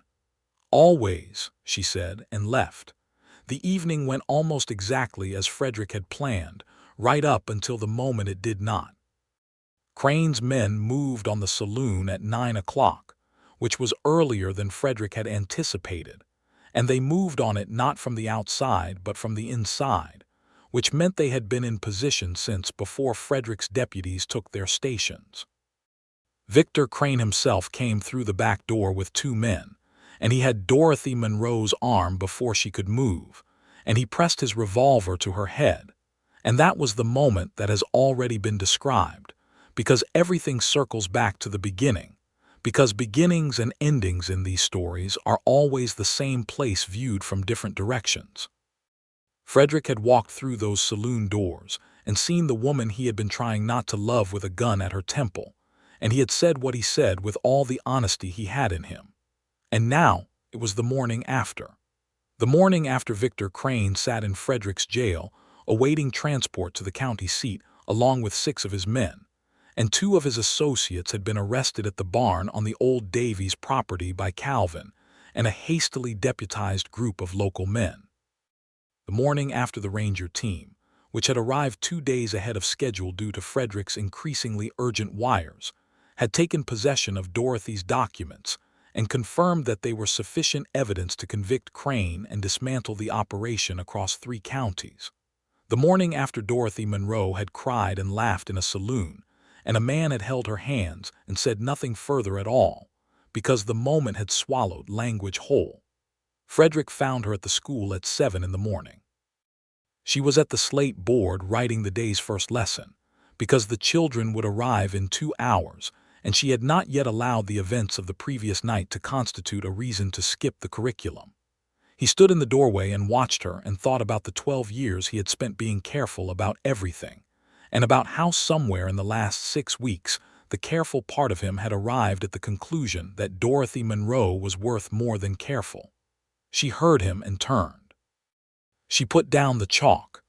"Always," she said, and left. The evening went almost exactly as Frederick had planned, right up until the moment it did not. Crane's men moved on the saloon at 9 o'clock, which was earlier than Frederick had anticipated, and they moved on it not from the outside but from the inside, which meant they had been in position since before Frederick's deputies took their stations. Victor Crane himself came through the back door with 2 men, and he had Dorothy Monroe's arm before she could move, and he pressed his revolver to her head. And that was the moment that has already been described, because everything circles back to the beginning, because beginnings and endings in these stories are always the same place viewed from different directions. Frederick had walked through those saloon doors and seen the woman he had been trying not to love with a gun at her temple, and he had said what he said with all the honesty he had in him. And now it was the morning after. The morning after Victor Crane sat in Frederick's jail, awaiting transport to the county seat along with 6 of his men, and 2 of his associates had been arrested at the barn on the old Davies property by Calvin and a hastily deputized group of local men. The morning after the ranger team, which had arrived 2 days ahead of schedule due to Frederick's increasingly urgent wires, had taken possession of Dorothy's documents and confirmed that they were sufficient evidence to convict Crane and dismantle the operation across 3 counties. The morning after Dorothy Monroe had cried and laughed in a saloon, and a man had held her hands and said nothing further at all, because the moment had swallowed language whole. Frederick found her at the school at 7 in the morning. She was at the slate board writing the day's first lesson, because the children would arrive in 2 hours, and she had not yet allowed the events of the previous night to constitute a reason to skip the curriculum. He stood in the doorway and watched her and thought about the 12 years he had spent being careful about everything, and about how somewhere in the last 6 weeks the careful part of him had arrived at the conclusion that Dorothy Monroe was worth more than careful. She heard him and turned. She put down the chalk.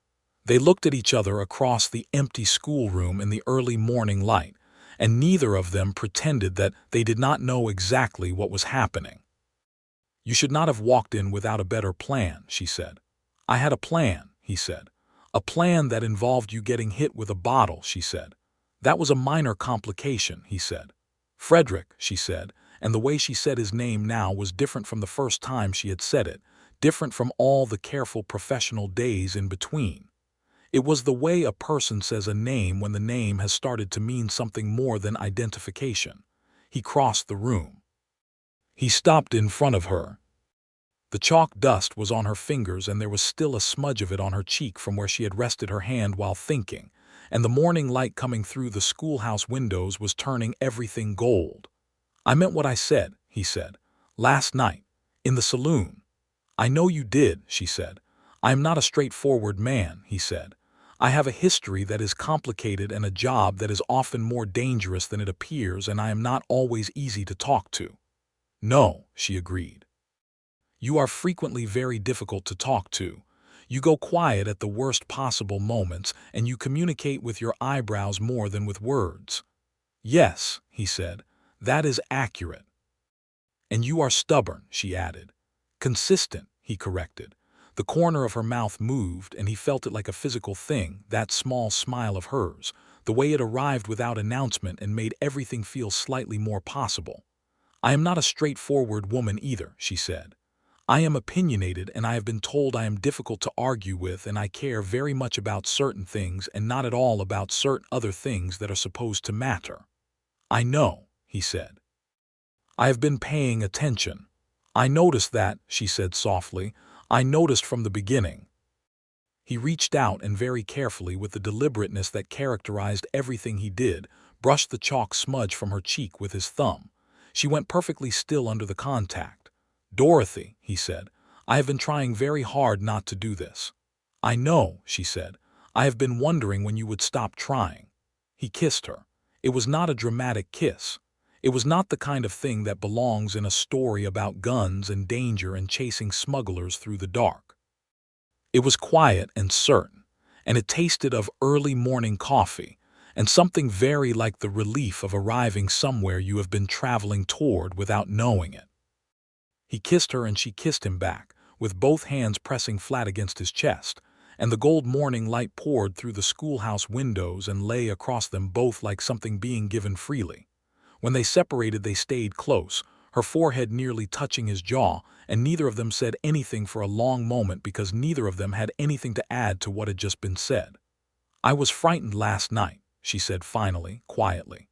They looked at each other across the empty schoolroom in the early morning light, and neither of them pretended that they did not know exactly what was happening. "You should not have walked in without a better plan," she said. "I had a plan," he said. "A plan that involved you getting hit with a bottle," she said. "That was a minor complication," he said. "Frederick," she said, and the way she said his name now was different from the first time she had said it, different from all the careful professional days in between. It was the way a person says a name when the name has started to mean something more than identification. He crossed the room. He stopped in front of her. The chalk dust was on her fingers and there was still a smudge of it on her cheek from where she had rested her hand while thinking, and the morning light coming through the schoolhouse windows was turning everything gold. "I meant what I said," he said. "Last night. In the saloon." "I know you did," she said. "I am not a straightforward man," he said. "I have a history that is complicated and a job that is often more dangerous than it appears, and I am not always easy to talk to." "No," she agreed. "You are frequently very difficult to talk to. You go quiet at the worst possible moments, and you communicate with your eyebrows more than with words." "Yes," he said, "that is accurate." "And you are stubborn," she added. "Consistent," he corrected. The corner of her mouth moved, and he felt it like a physical thing, that small smile of hers, the way it arrived without announcement and made everything feel slightly more possible. "I am not a straightforward woman either," she said. "I am opinionated, and I have been told I am difficult to argue with, and I care very much about certain things and not at all about certain other things that are supposed to matter." "I know," he said. "I have been paying attention." "I noticed that," she said softly. "I noticed from the beginning." He reached out and very carefully, with the deliberateness that characterized everything he did, brushed the chalk smudge from her cheek with his thumb. She went perfectly still under the contact. "Dorothy," he said, "I have been trying very hard not to do this." "I know," she said. "I have been wondering when you would stop trying." He kissed her. It was not a dramatic kiss. It was not the kind of thing that belongs in a story about guns and danger and chasing smugglers through the dark. It was quiet and certain, and it tasted of early morning coffee, and something very like the relief of arriving somewhere you have been traveling toward without knowing it. He kissed her and she kissed him back, with both hands pressing flat against his chest, and the gold morning light poured through the schoolhouse windows and lay across them both like something being given freely. When they separated, they stayed close, her forehead nearly touching his jaw, and neither of them said anything for a long moment because neither of them had anything to add to what had just been said. "I was frightened last night," she said finally, quietly.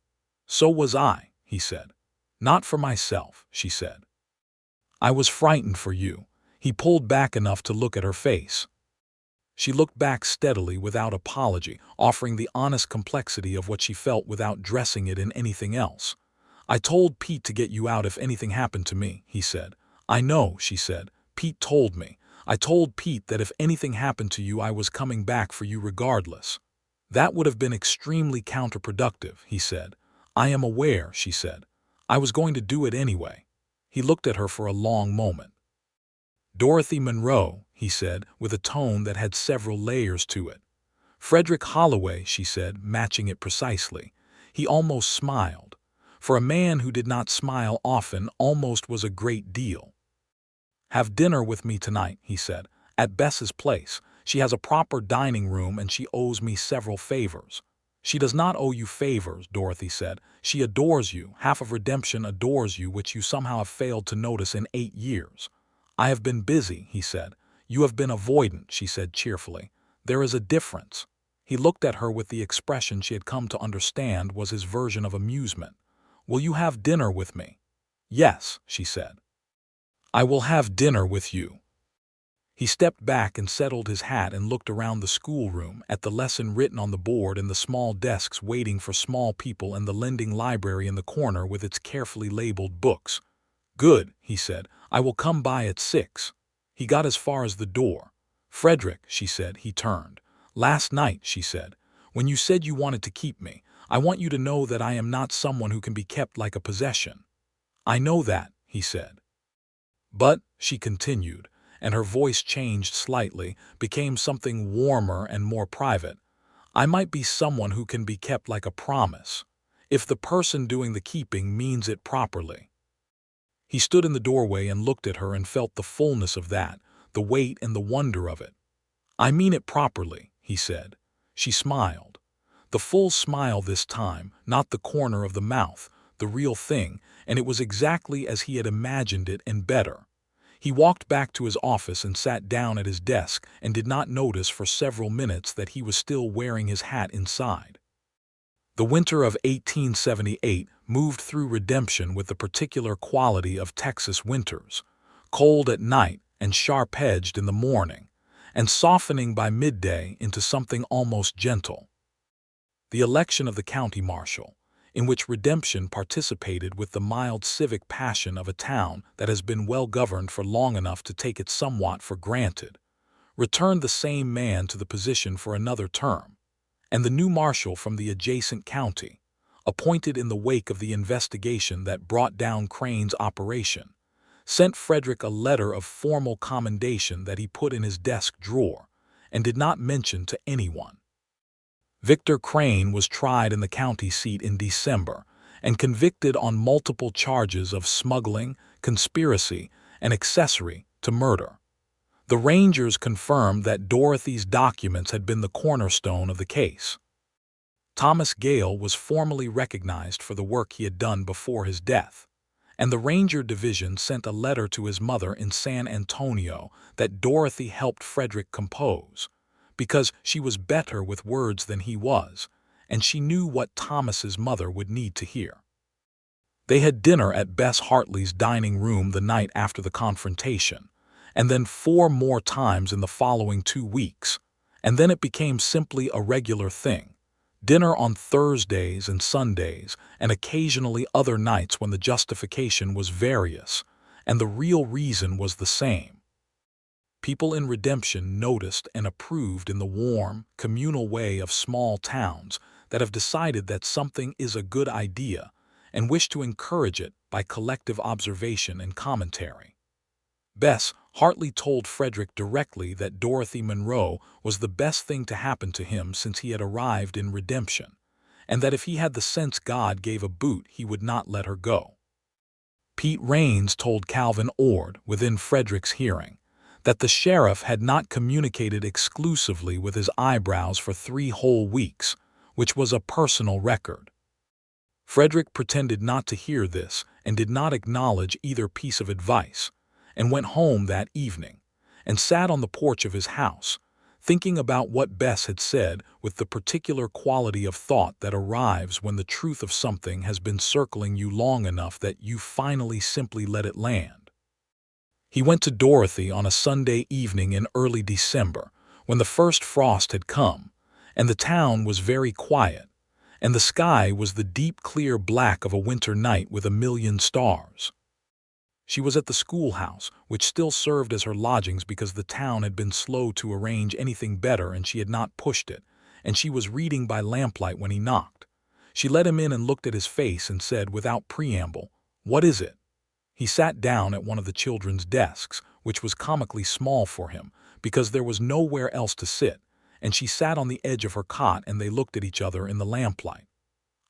"So was I," he said. "Not for myself," she said. "I was frightened for you." He pulled back enough to look at her face. She looked back steadily without apology, offering the honest complexity of what she felt without dressing it in anything else. "I told Pete to get you out if anything happened to me," he said. "I know," she said. "Pete told me. I told Pete that if anything happened to you I was coming back for you regardless." "That would have been extremely counterproductive," he said. "I am aware," she said. "I was going to do it anyway." He looked at her for a long moment. "Dorothy Monroe," he said, with a tone that had several layers to it. "Frederick Holloway," she said, matching it precisely. He almost smiled. For a man who did not smile often, almost was a great deal. "Have dinner with me tonight," he said, "at Bess's place. She has a proper dining room and she owes me several favors." "She does not owe you favors," Dorothy said. "She adores you. Half of redemption adores you, which you somehow have failed to notice in 8 years. "I have been busy," he said. "You have been avoidant," she said cheerfully. "There is a difference." He looked at her with the expression she had come to understand was his version of amusement. "Will you have dinner with me?" "Yes," she said. "I will have dinner with you." He stepped back and settled his hat and looked around the schoolroom, at the lesson written on the board and the small desks waiting for small people and the lending library in the corner with its carefully labeled books. "Good," he said. "I will come by at 6. He got as far as the door. "Frederick," she said. He turned. "Last night," she said, "when you said you wanted to keep me, I want you to know that I am not someone who can be kept like a possession." "I know that," he said. "But," she continued, and her voice changed slightly, became something warmer and more private, "I might be someone who can be kept like a promise, if the person doing the keeping means it properly." He stood in the doorway and looked at her and felt the fullness of that, the weight and the wonder of it. "I mean it properly," he said. She smiled. The full smile this time, not the corner of the mouth, the real thing, and it was exactly as he had imagined it and better. He walked back to his office and sat down at his desk and did not notice for several minutes that he was still wearing his hat inside. The winter of 1878 moved through Redemption with the particular quality of Texas winters, cold at night and sharp-edged in the morning, and softening by midday into something almost gentle. The election of the county marshal, in which redemption participated with the mild civic passion of a town that has been well governed for long enough to take it somewhat for granted, returned the same man to the position for another term, and the new marshal from the adjacent county, appointed in the wake of the investigation that brought down Crane's operation, sent Frederick a letter of formal commendation that he put in his desk drawer and did not mention to anyone. Victor Crane was tried in the county seat in December and convicted on multiple charges of smuggling, conspiracy, and accessory to murder. The Rangers confirmed that Dorothy's documents had been the cornerstone of the case. Thomas Gale was formally recognized for the work he had done before his death, and the Ranger Division sent a letter to his mother in San Antonio that Dorothy helped Frederick compose, because she was better with words than he was, and she knew what Thomas's mother would need to hear. They had dinner at Bess Hartley's dining room the night after the confrontation, and then 4 more times in the following 2 weeks, and then it became simply a regular thing. Dinner on Thursdays and Sundays, and occasionally other nights when the justification was various, and the real reason was the same. People in Redemption noticed and approved in the warm, communal way of small towns that have decided that something is a good idea and wish to encourage it by collective observation and commentary. Bess Hartley told Frederick directly that Dorothy Monroe was the best thing to happen to him since he had arrived in Redemption, and that if he had the sense God gave a boot, he would not let her go. Pete Raines told Calvin Ord, within Frederick's hearing, that the sheriff had not communicated exclusively with his eyebrows for 3 whole weeks, which was a personal record. Frederick pretended not to hear this and did not acknowledge either piece of advice, and went home that evening, and sat on the porch of his house, thinking about what Bess had said with the particular quality of thought that arrives when the truth of something has been circling you long enough that you finally simply let it land. He went to Dorothy on a Sunday evening in early December, when the first frost had come, and the town was very quiet, and the sky was the deep clear black of a winter night with a million stars. She was at the schoolhouse, which still served as her lodgings because the town had been slow to arrange anything better and she had not pushed it, and she was reading by lamplight when he knocked. She let him in and looked at his face and said without preamble, "What is it?" He sat down at one of the children's desks, which was comically small for him, because there was nowhere else to sit, and she sat on the edge of her cot and they looked at each other in the lamplight.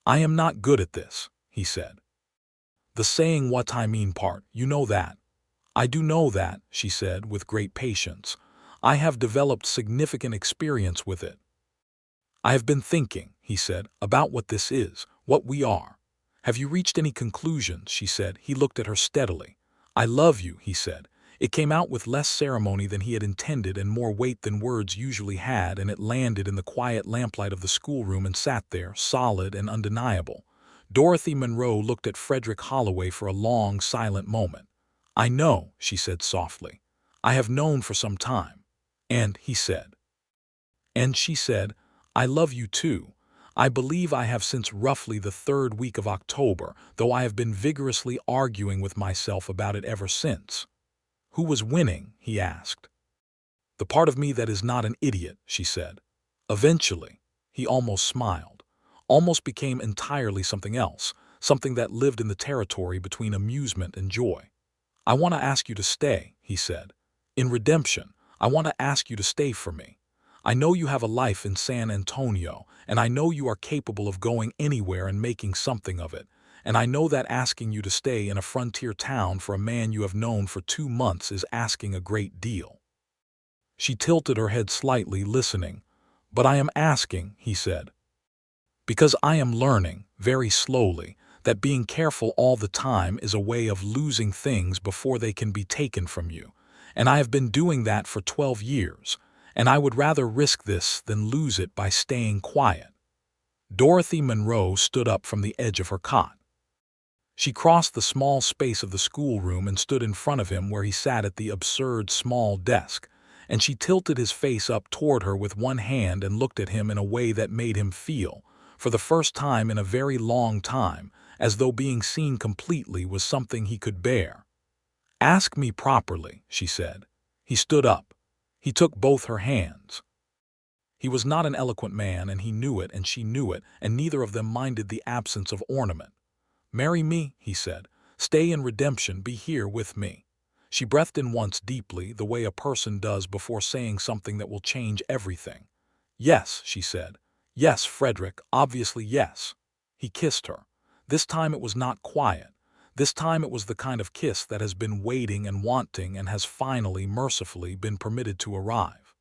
"I am not good at this," he said. "The saying what I mean part, you know that." "I do know that," she said with great patience. "I have developed significant experience with it." "I have been thinking," he said, "about what this is, what we are." "Have you reached any conclusions?" she said. He looked at her steadily. "I love you," he said. It came out with less ceremony than he had intended and more weight than words usually had, and it landed in the quiet lamplight of the schoolroom and sat there, solid and undeniable. Dorothy Monroe looked at Frederick Holloway for a long, silent moment. "I know," she said softly. "I have known for some time." "And," he said. And she said, "I love you too. I believe I have since roughly the 3rd week of October, though I have been vigorously arguing with myself about it ever since." "Who was winning?" he asked. "The part of me that is not an idiot," she said. "Eventually," he almost smiled, almost became entirely something else, something that lived in the territory between amusement and joy. "I want to ask you to stay," he said. "In Redemption, I want to ask you to stay for me. I know you have a life in San Antonio, and I know you are capable of going anywhere and making something of it, and I know that asking you to stay in a frontier town for a man you have known for 2 months is asking a great deal." She tilted her head slightly, listening. "But I am asking," he said, "because I am learning, very slowly, that being careful all the time is a way of losing things before they can be taken from you, and I have been doing that for 12 years, and I would rather risk this than lose it by staying quiet." Dorothy Monroe stood up from the edge of her cot. She crossed the small space of the schoolroom and stood in front of him where he sat at the absurd small desk, and she tilted his face up toward her with one hand and looked at him in a way that made him feel, for the first time in a very long time, as though being seen completely was something he could bear. "Ask me properly," she said. He stood up. He took both her hands. He was not an eloquent man, and he knew it and she knew it, and neither of them minded the absence of ornament. "Marry me," he said. "Stay in redemption, be here with me." She breathed in once deeply, the way a person does before saying something that will change everything. "Yes," she said. "Yes, Frederick, obviously yes." He kissed her. This time it was not quiet. This time it was the kind of kiss that has been waiting and wanting and has finally, mercifully, been permitted to arrive.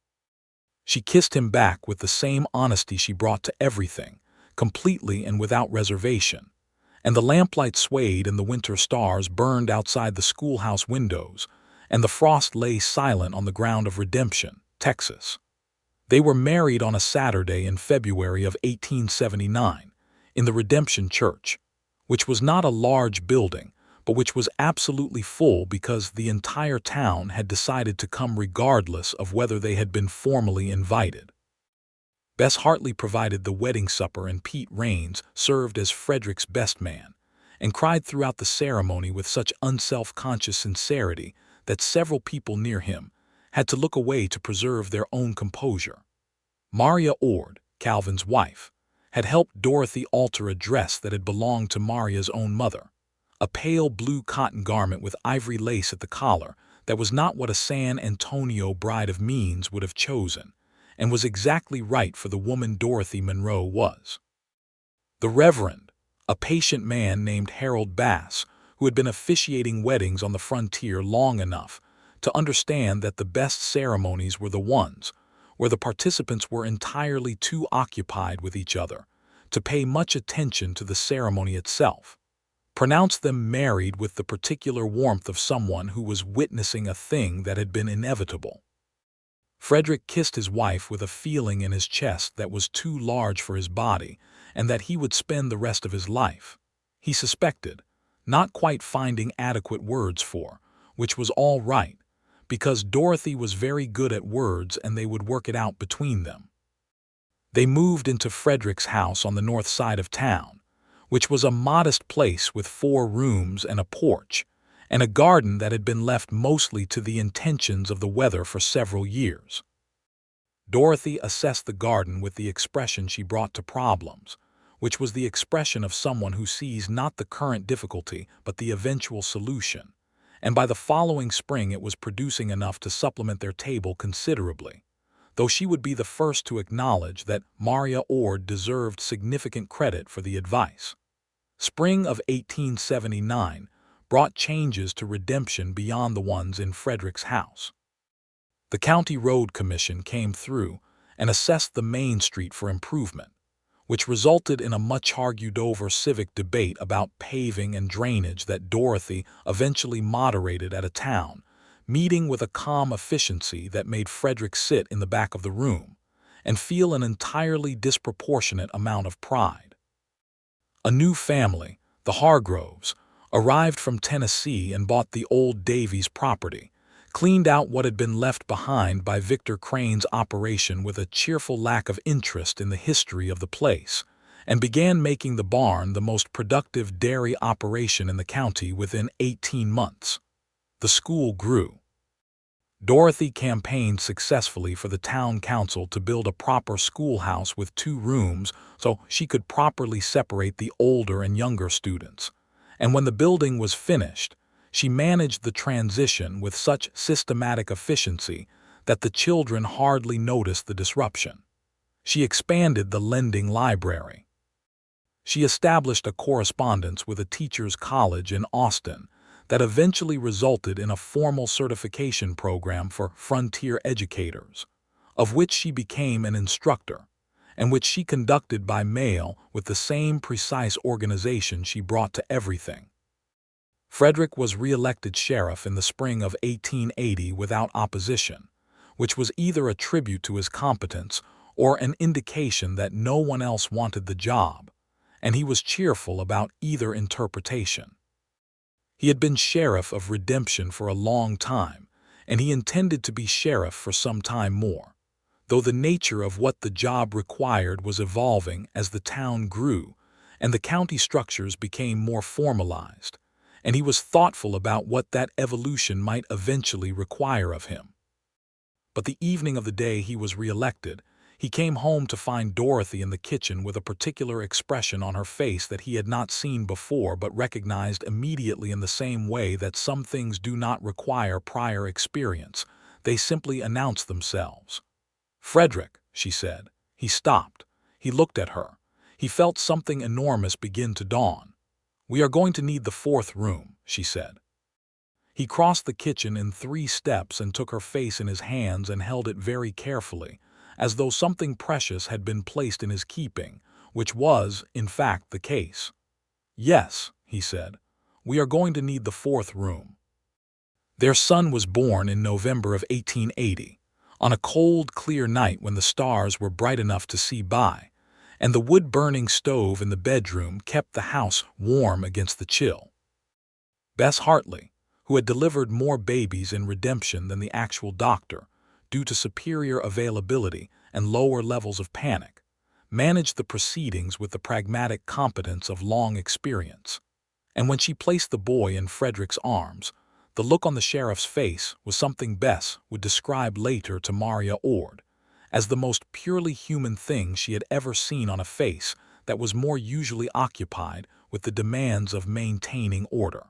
She kissed him back with the same honesty she brought to everything, completely and without reservation. And the lamplight swayed and the winter stars burned outside the schoolhouse windows, and the frost lay silent on the ground of Redemption, Texas. They were married on a Saturday in February of 1879, in the Redemption Church, which was not a large building, but which was absolutely full because the entire town had decided to come regardless of whether they had been formally invited. Bess Hartley provided the wedding supper and Pete Raines served as Frederick's best man, and cried throughout the ceremony with such unself-conscious sincerity that several people near him had to look away to preserve their own composure. Maria Ord, Calvin's wife, had helped Dorothy alter a dress that had belonged to Maria's own mother, a pale blue cotton garment with ivory lace at the collar that was not what a San Antonio bride of means would have chosen, and was exactly right for the woman Dorothy Monroe was. The Reverend, a patient man named Harold Bass, who had been officiating weddings on the frontier long enough to understand that the best ceremonies were the ones where the participants were entirely too occupied with each other to pay much attention to the ceremony itself, pronounced them married with the particular warmth of someone who was witnessing a thing that had been inevitable. Frederick kissed his wife with a feeling in his chest that was too large for his body and that he would spend the rest of his life, he suspected, not quite finding adequate words for, which was all right, because Dorothy was very good at words and they would work it out between them. They moved into Frederick's house on the north side of town, which was a modest place with 4 rooms and a porch, and a garden that had been left mostly to the intentions of the weather for several years. Dorothy assessed the garden with the expression she brought to problems, which was the expression of someone who sees not the current difficulty but the eventual solution, and by the following spring it was producing enough to supplement their table considerably, though she would be the first to acknowledge that Maria Ord deserved significant credit for the advice. Spring of 1879 brought changes to Redemption beyond the ones in Frederick's house. The County Road Commission came through and assessed the main street for improvement, which resulted in a much-argued-over civic debate about paving and drainage that Dorothy eventually moderated at a town meeting with a calm efficiency that made Frederick sit in the back of the room and feel an entirely disproportionate amount of pride. A new family, the Hargroves, arrived from Tennessee and bought the old Davies property, cleaned out what had been left behind by Victor Crane's operation with a cheerful lack of interest in the history of the place, and began making the barn the most productive dairy operation in the county within 18 months. The school grew. Dorothy campaigned successfully for the town council to build a proper schoolhouse with 2 rooms so she could properly separate the older and younger students, and when the building was finished, she managed the transition with such systematic efficiency that the children hardly noticed the disruption. She expanded the lending library. She established a correspondence with a teachers' college in Austin that eventually resulted in a formal certification program for frontier educators, of which she became an instructor, and which she conducted by mail with the same precise organization she brought to everything. Frederick was re-elected sheriff in the spring of 1880 without opposition, which was either a tribute to his competence or an indication that no one else wanted the job, and he was cheerful about either interpretation. He had been sheriff of Redemption for a long time, and he intended to be sheriff for some time more, though the nature of what the job required was evolving as the town grew and the county structures became more formalized, and he was thoughtful about what that evolution might eventually require of him. But the evening of the day he was reelected, he came home to find Dorothy in the kitchen with a particular expression on her face that he had not seen before but recognized immediately in the same way that some things do not require prior experience. They simply announce themselves. "Frederick," she said. He stopped. He looked at her. He felt something enormous begin to dawn. "We are going to need the fourth room," she said. He crossed the kitchen in 3 steps and took her face in his hands and held it very carefully, as though something precious had been placed in his keeping, which was, in fact, the case. "Yes," he said, "we are going to need the fourth room." Their son was born in November of 1880, on a cold, clear night when the stars were bright enough to see by, and the wood-burning stove in the bedroom kept the house warm against the chill. Bess Hartley, who had delivered more babies in Redemption than the actual doctor, due to superior availability and lower levels of panic, managed the proceedings with the pragmatic competence of long experience. And when she placed the boy in Frederick's arms, the look on the sheriff's face was something Bess would describe later to Maria Ord as the most purely human thing she had ever seen on a face that was more usually occupied with the demands of maintaining order.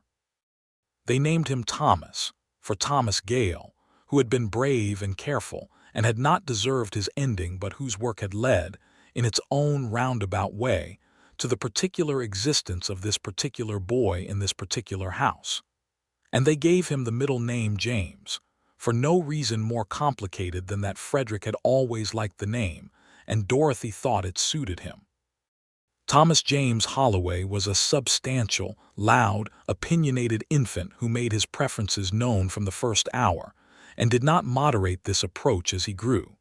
They named him Thomas, for Thomas Gale, who had been brave and careful and had not deserved his ending but whose work had led, in its own roundabout way, to the particular existence of this particular boy in this particular house. And they gave him the middle name James, for no reason more complicated than that Frederick had always liked the name, and Dorothy thought it suited him. Thomas James Holloway was a substantial, loud, opinionated infant who made his preferences known from the first hour, and did not moderate this approach as he grew.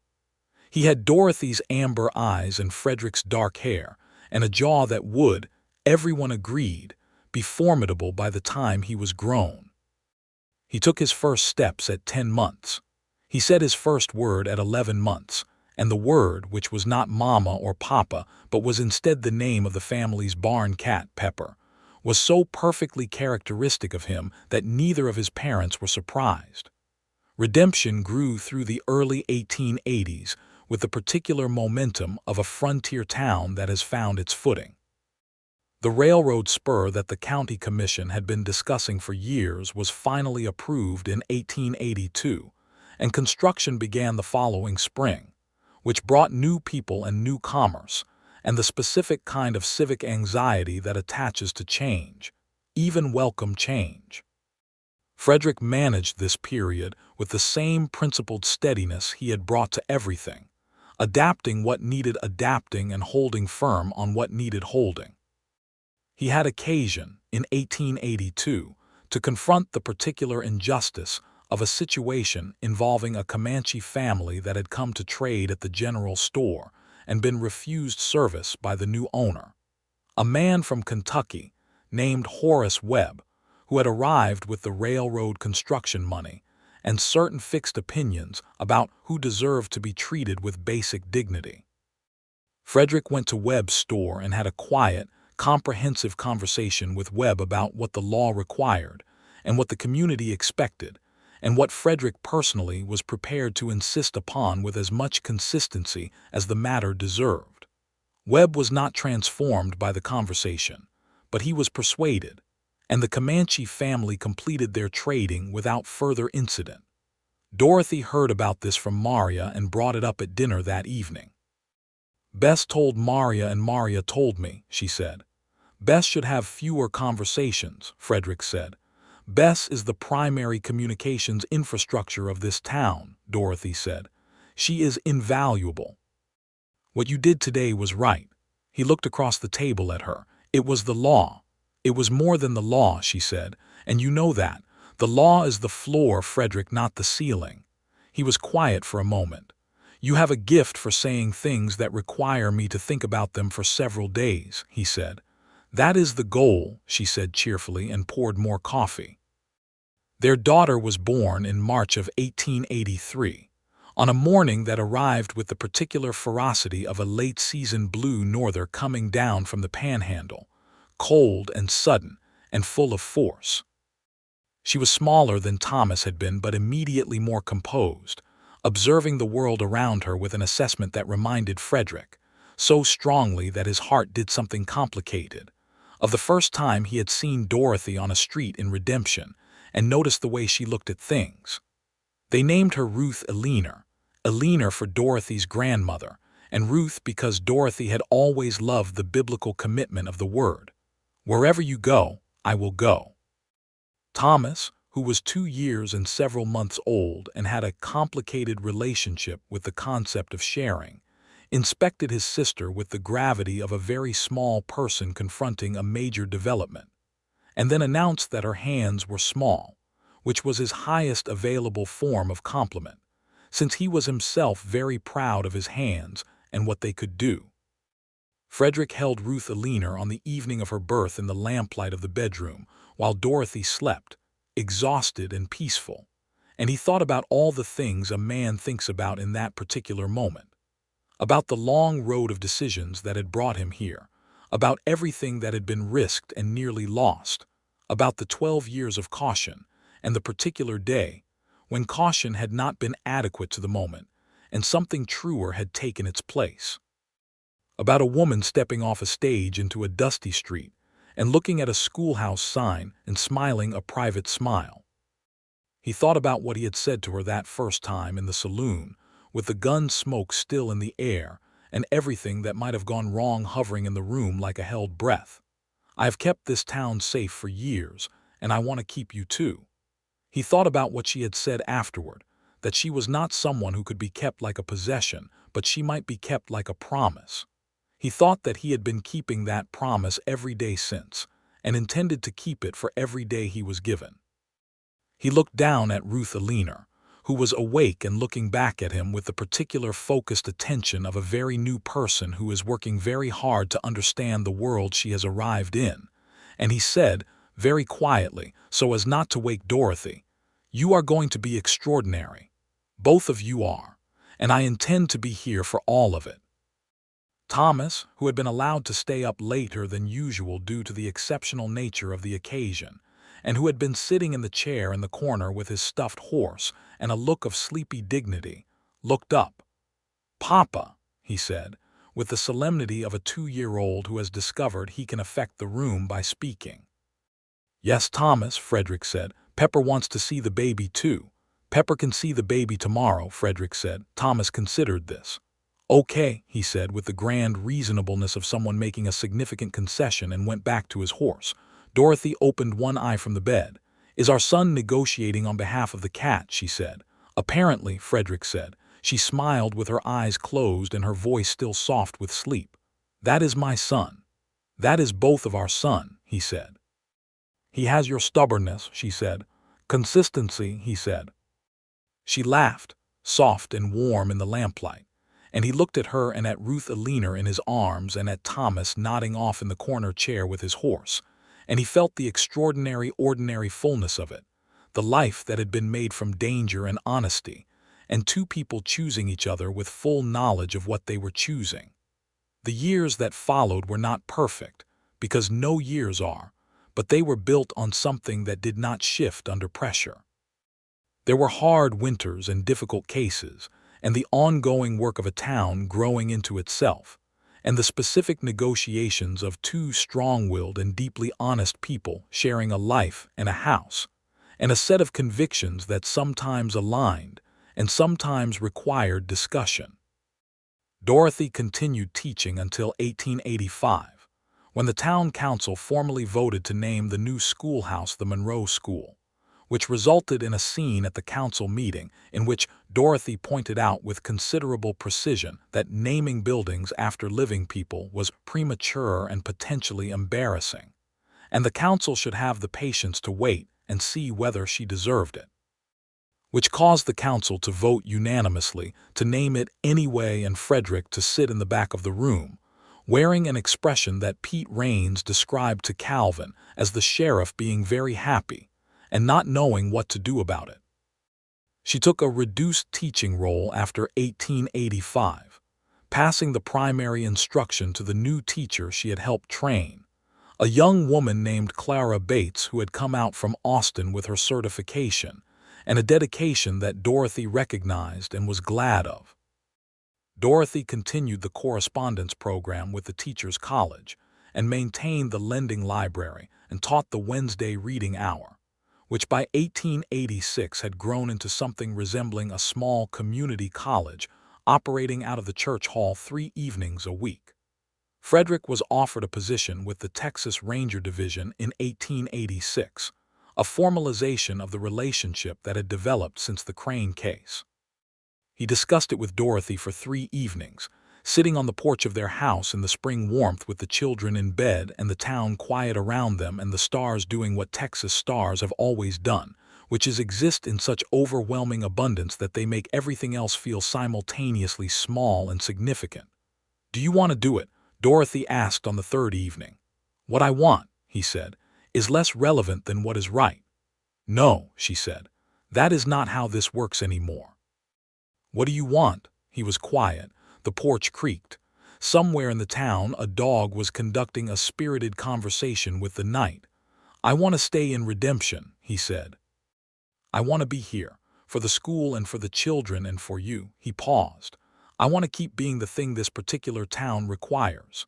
He had Dorothy's amber eyes and Frederick's dark hair, and a jaw that would, everyone agreed, be formidable by the time he was grown. He took his first steps at 10 months. He said his first word at 11 months, and the word, which was not Mama or Papa, but was instead the name of the family's barn cat, Pepper, was so perfectly characteristic of him that neither of his parents were surprised. Redemption grew through the early 1880s with the particular momentum of a frontier town that has found its footing. The railroad spur that the county commission had been discussing for years was finally approved in 1882, and construction began the following spring, which brought new people and new commerce, and the specific kind of civic anxiety that attaches to change, even welcome change. Frederick managed this period with the same principled steadiness he had brought to everything, adapting what needed adapting and holding firm on what needed holding. He had occasion, in 1882, to confront the particular injustice of a situation involving a Comanche family that had come to trade at the general store and been refused service by the new owner, a man from Kentucky named Horace Webb, who had arrived with the railroad construction money and certain fixed opinions about who deserved to be treated with basic dignity. Frederick went to Webb's store and had a quiet, comprehensive conversation with Webb about what the law required and what the community expected, and what Frederick personally was prepared to insist upon with as much consistency as the matter deserved. Webb was not transformed by the conversation, but he was persuaded, and the Comanche family completed their trading without further incident. Dorothy heard about this from Maria and brought it up at dinner that evening. "Bess told Maria and Maria told me," she said. "Bess should have fewer conversations," Frederick said. "Bess is the primary communications infrastructure of this town," Dorothy said. "She is invaluable." "What you did today was right." He looked across the table at her. "It was the law." "It was more than the law," she said, "and you know that. The law is the floor, Frederick, not the ceiling." He was quiet for a moment. "You have a gift for saying things that require me to think about them for several days," he said. "That is the goal," she said cheerfully and poured more coffee. Their daughter was born in March of 1883, on a morning that arrived with the particular ferocity of a late-season blue norther coming down from the panhandle, cold and sudden and full of force. She was smaller than Thomas had been, but immediately more composed, observing the world around her with an assessment that reminded Frederick, so strongly that his heart did something complicated, of the first time he had seen Dorothy on a street in Redemption and noticed the way she looked at things. They named her Ruth Eleanor for Dorothy's grandmother, and Ruth because Dorothy had always loved the biblical commitment of the word, "Wherever you go, I will go." Thomas, who was 2 years and several months old and had a complicated relationship with the concept of sharing, inspected his sister with the gravity of a very small person confronting a major development, and then announced that her hands were small, which was his highest available form of compliment, since he was himself very proud of his hands and what they could do. Frederick held Ruth Eleanor on the evening of her birth in the lamplight of the bedroom, while Dorothy slept, exhausted and peaceful, and he thought about all the things a man thinks about in that particular moment. About the long road of decisions that had brought him here, about everything that had been risked and nearly lost, about the 12 years of caution, and the particular day when caution had not been adequate to the moment, and something truer had taken its place. About a woman stepping off a stage into a dusty street and looking at a schoolhouse sign and smiling a private smile. He thought about what he had said to her that first time in the saloon, with the gun smoke still in the air and everything that might have gone wrong hovering in the room like a held breath. "I have kept this town safe for years, and I want to keep you too." He thought about what she had said afterward, that she was not someone who could be kept like a possession, but she might be kept like a promise. He thought that he had been keeping that promise every day since, and intended to keep it for every day he was given. He looked down at Ruth Eleanor, who was awake and looking back at him with the particular focused attention of a very new person who is working very hard to understand the world she has arrived in, and he said, very quietly, so as not to wake Dorothy, "You are going to be extraordinary. Both of you are, and I intend to be here for all of it." Thomas, who had been allowed to stay up later than usual due to the exceptional nature of the occasion, and who had been sitting in the chair in the corner with his stuffed horse and a look of sleepy dignity, looked up. "Papa," he said, with the solemnity of a 2-year-old who has discovered he can affect the room by speaking. "Yes, Thomas," Frederick said. "Pepper wants to see the baby too." "Pepper can see the baby tomorrow," Frederick said. Thomas considered this. "Okay," he said with the grand reasonableness of someone making a significant concession, and went back to his horse. Dorothy opened one eye from the bed. "Is our son negotiating on behalf of the cat?" she said. "Apparently," Frederick said. She smiled with her eyes closed and her voice still soft with sleep. "That is my son. That is both of our son," he said. "He has your stubbornness," she said. "Consistency," he said. She laughed, soft and warm in the lamplight, and he looked at her and at Ruth Eleanor in his arms and at Thomas nodding off in the corner chair with his horse, and he felt the extraordinary ordinary fullness of it, the life that had been made from danger and honesty, and two people choosing each other with full knowledge of what they were choosing. The years that followed were not perfect, because no years are, but they were built on something that did not shift under pressure. There were hard winters and difficult cases, and the ongoing work of a town growing into itself, and the specific negotiations of two strong-willed and deeply honest people sharing a life and a house, and a set of convictions that sometimes aligned and sometimes required discussion. Dorothy continued teaching until 1885, when the town council formally voted to name the new schoolhouse the Monroe School, which resulted in a scene at the council meeting in which Dorothy pointed out with considerable precision that naming buildings after living people was premature and potentially embarrassing, and the council should have the patience to wait and see whether she deserved it, which caused the council to vote unanimously to name it anyway and Frederick to sit in the back of the room, wearing an expression that Pete Raines described to Calvin as the sheriff being very happy and not knowing what to do about it. She took a reduced teaching role after 1885, passing the primary instruction to the new teacher she had helped train, a young woman named Clara Bates who had come out from Austin with her certification and a dedication that Dorothy recognized and was glad of. Dorothy continued the correspondence program with the Teachers' College and maintained the lending library and taught the Wednesday reading hour, which by 1886 had grown into something resembling a small community college operating out of the church hall 3 evenings a week. Frederick was offered a position with the Texas Ranger Division in 1886, a formalization of the relationship that had developed since the Crane case. He discussed it with Dorothy for 3 evenings, sitting on the porch of their house in the spring warmth with the children in bed and the town quiet around them and the stars doing what Texas stars have always done, which is exist in such overwhelming abundance that they make everything else feel simultaneously small and significant. "Do you want to do it?" Dorothy asked on the 3rd evening. "What I want," he said, "is less relevant than what is right." "No," she said, "that is not how this works anymore." "What do you want?" He was quiet. The porch creaked. Somewhere in the town, a dog was conducting a spirited conversation with the night. "I want to stay in redemption," he said. "I want to be here, for the school and for the children and for you." He paused. "I want to keep being the thing this particular town requires."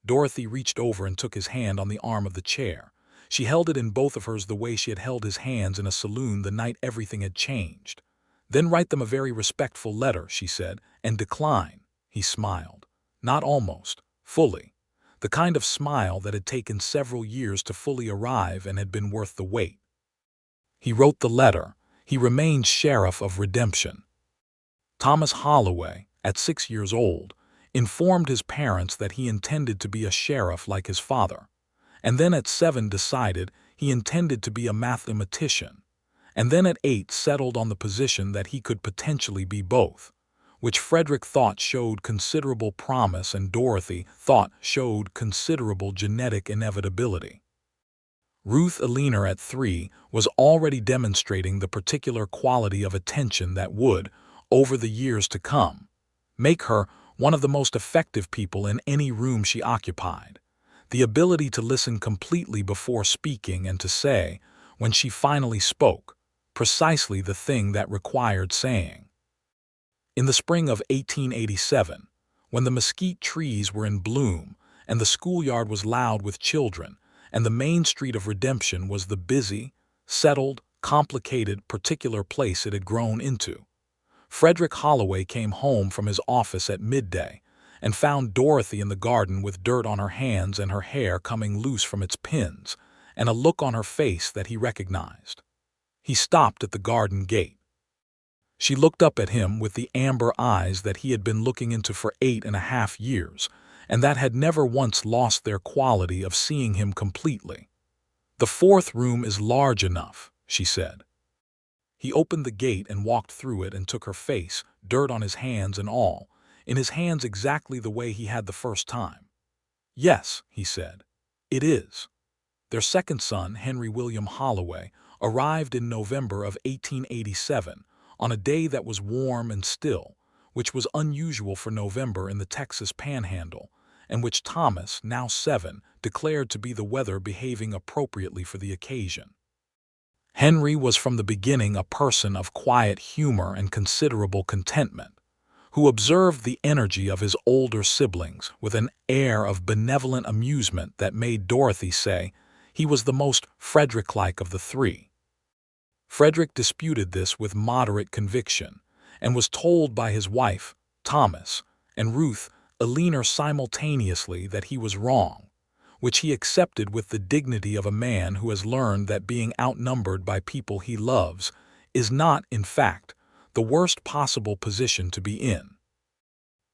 Dorothy reached over and took his hand on the arm of the chair. She held it in both of hers the way she had held his hands in a saloon the night everything had changed. "Then write them a very respectful letter," she said, "and decline." He smiled. Not almost, fully. The kind of smile that had taken several years to fully arrive and had been worth the wait. He wrote the letter. He remained sheriff of redemption. Thomas Holloway, at 6 years old, informed his parents that he intended to be a sheriff like his father, and then at 7 decided he intended to be a mathematician, and then at 8 settled on the position that he could potentially be both, which Frederick thought showed considerable promise and Dorothy thought showed considerable genetic inevitability. Ruth Eleanor at 3 was already demonstrating the particular quality of attention that would, over the years to come, make her one of the most effective people in any room she occupied. The ability to listen completely before speaking and to say, when she finally spoke, precisely the thing that required saying. In the spring of 1887, when the mesquite trees were in bloom and the schoolyard was loud with children and the main street of Redemption was the busy, settled, complicated, particular place it had grown into, Frederick Holloway came home from his office at midday and found Dorothy in the garden with dirt on her hands and her hair coming loose from its pins and a look on her face that he recognized. He stopped at the garden gate. She looked up at him with the amber eyes that he had been looking into for 8.5 years, and that had never once lost their quality of seeing him completely. "The 4th room is large enough," she said. He opened the gate and walked through it and took her face, dirt on his hands and all, in his hands exactly the way he had the first time. "Yes," he said, "it is." Their second son, Henry William Holloway, arrived in November of 1887 on a day that was warm and still, which was unusual for November in the Texas Panhandle, and which Thomas, now 7, declared to be the weather behaving appropriately for the occasion. Henry was from the beginning a person of quiet humor and considerable contentment, who observed the energy of his older siblings with an air of benevolent amusement that made Dorothy say he was the most Frederick-like of the 3. Frederick disputed this with moderate conviction, and was told by his wife, Thomas, and Ruth Eleanor simultaneously that he was wrong, which he accepted with the dignity of a man who has learned that being outnumbered by people he loves is not, in fact, the worst possible position to be in.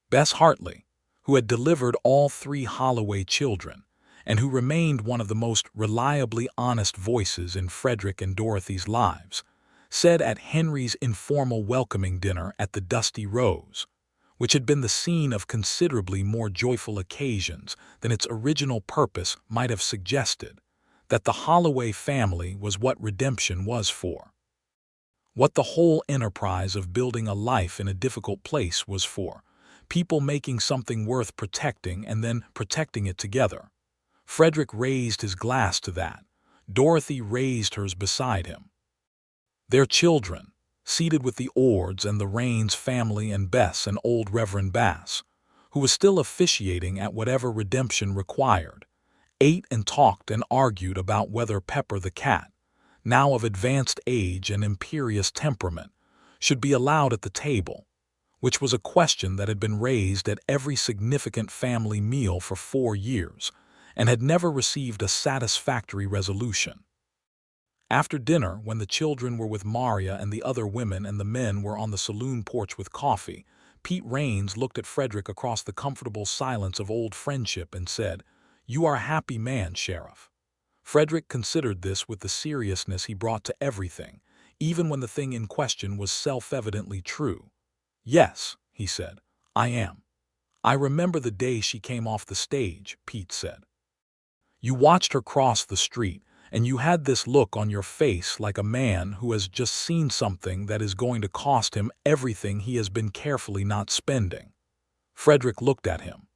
Bess Hartley, who had delivered all 3 Holloway children, and who remained one of the most reliably honest voices in Frederick and Dorothy's lives, said at Henry's informal welcoming dinner at the Dusty Rose, which had been the scene of considerably more joyful occasions than its original purpose might have suggested, that the Holloway family was what redemption was for. What the whole enterprise of building a life in a difficult place was for. People making something worth protecting and then protecting it together. Frederick raised his glass to that. Dorothy raised hers beside him. Their children, seated with the Ords and the Raines family and Bess and old Reverend Bass, who was still officiating at whatever redemption required, ate and talked and argued about whether Pepper the cat, now of advanced age and imperious temperament, should be allowed at the table, which was a question that had been raised at every significant family meal for 4 years and had never received a satisfactory resolution. After dinner, when the children were with Maria and the other women and the men were on the saloon porch with coffee, Pete Raines looked at Frederick across the comfortable silence of old friendship and said, "You are a happy man, Sheriff." Frederick considered this with the seriousness he brought to everything, even when the thing in question was self-evidently true. "Yes," he said, "I am. I remember the day she came off the stage," Pete said. "You watched her cross the street, and you had this look on your face like a man who has just seen something that is going to cost him everything he has been carefully not spending." Frederick looked at him.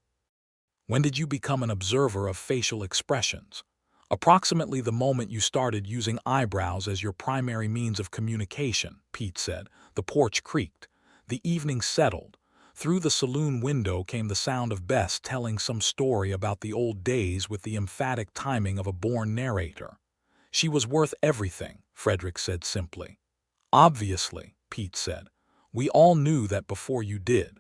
"When did you become an observer of facial expressions?" "Approximately the moment you started using eyebrows as your primary means of communication," Pete said. The porch creaked. The evening settled. Through the saloon window came the sound of Bess telling some story about the old days with the emphatic timing of a born narrator. "She was worth everything," Frederick said simply. "Obviously," Pete said. "We all knew that before you did."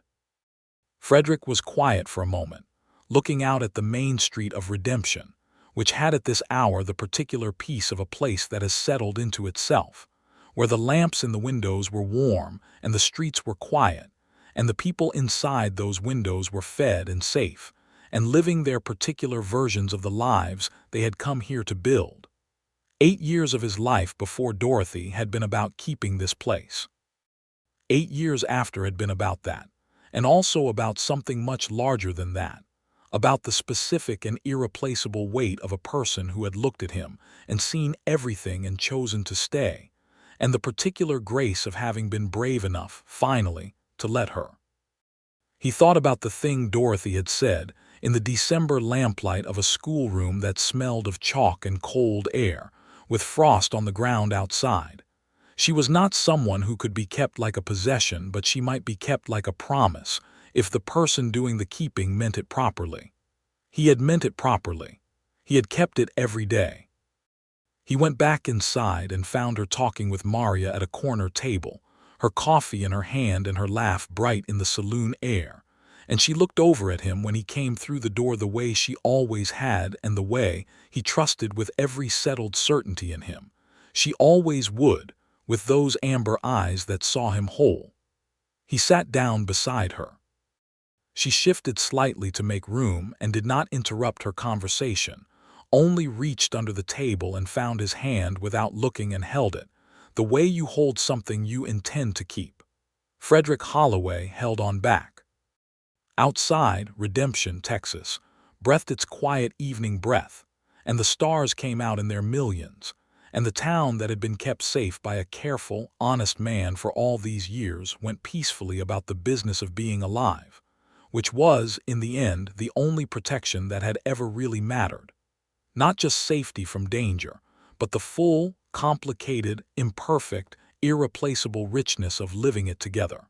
Frederick was quiet for a moment, looking out at the main street of Redemption, which had at this hour the particular peace of a place that has settled into itself, where the lamps in the windows were warm and the streets were quiet, and the people inside those windows were fed and safe, and living their particular versions of the lives they had come here to build. 8 years of his life before Dorothy had been about keeping this place. 8 years after had been about that, and also about something much larger than that, about the specific and irreplaceable weight of a person who had looked at him and seen everything and chosen to stay, and the particular grace of having been brave enough, finally, to let her. He thought about the thing Dorothy had said in the December lamplight of a schoolroom that smelled of chalk and cold air, with frost on the ground outside. She was not someone who could be kept like a possession, but she might be kept like a promise, if the person doing the keeping meant it properly. He had meant it properly. He had kept it every day. He went back inside and found her talking with Maria at a corner table, her coffee in her hand and her laugh bright in the saloon air, and she looked over at him when he came through the door the way she always had and the way he trusted with every settled certainty in him. She always would, with those amber eyes that saw him whole. He sat down beside her. She shifted slightly to make room and did not interrupt her conversation, only reached under the table and found his hand without looking and held it, the way you hold something you intend to keep. Frederick Holloway held on back. Outside, Redemption, Texas, breathed its quiet evening breath, and the stars came out in their millions, and the town that had been kept safe by a careful, honest man for all these years went peacefully about the business of being alive, which was, in the end, the only protection that had ever really mattered. Not just safety from danger, but the full, complicated, imperfect, irreplaceable richness of living it together.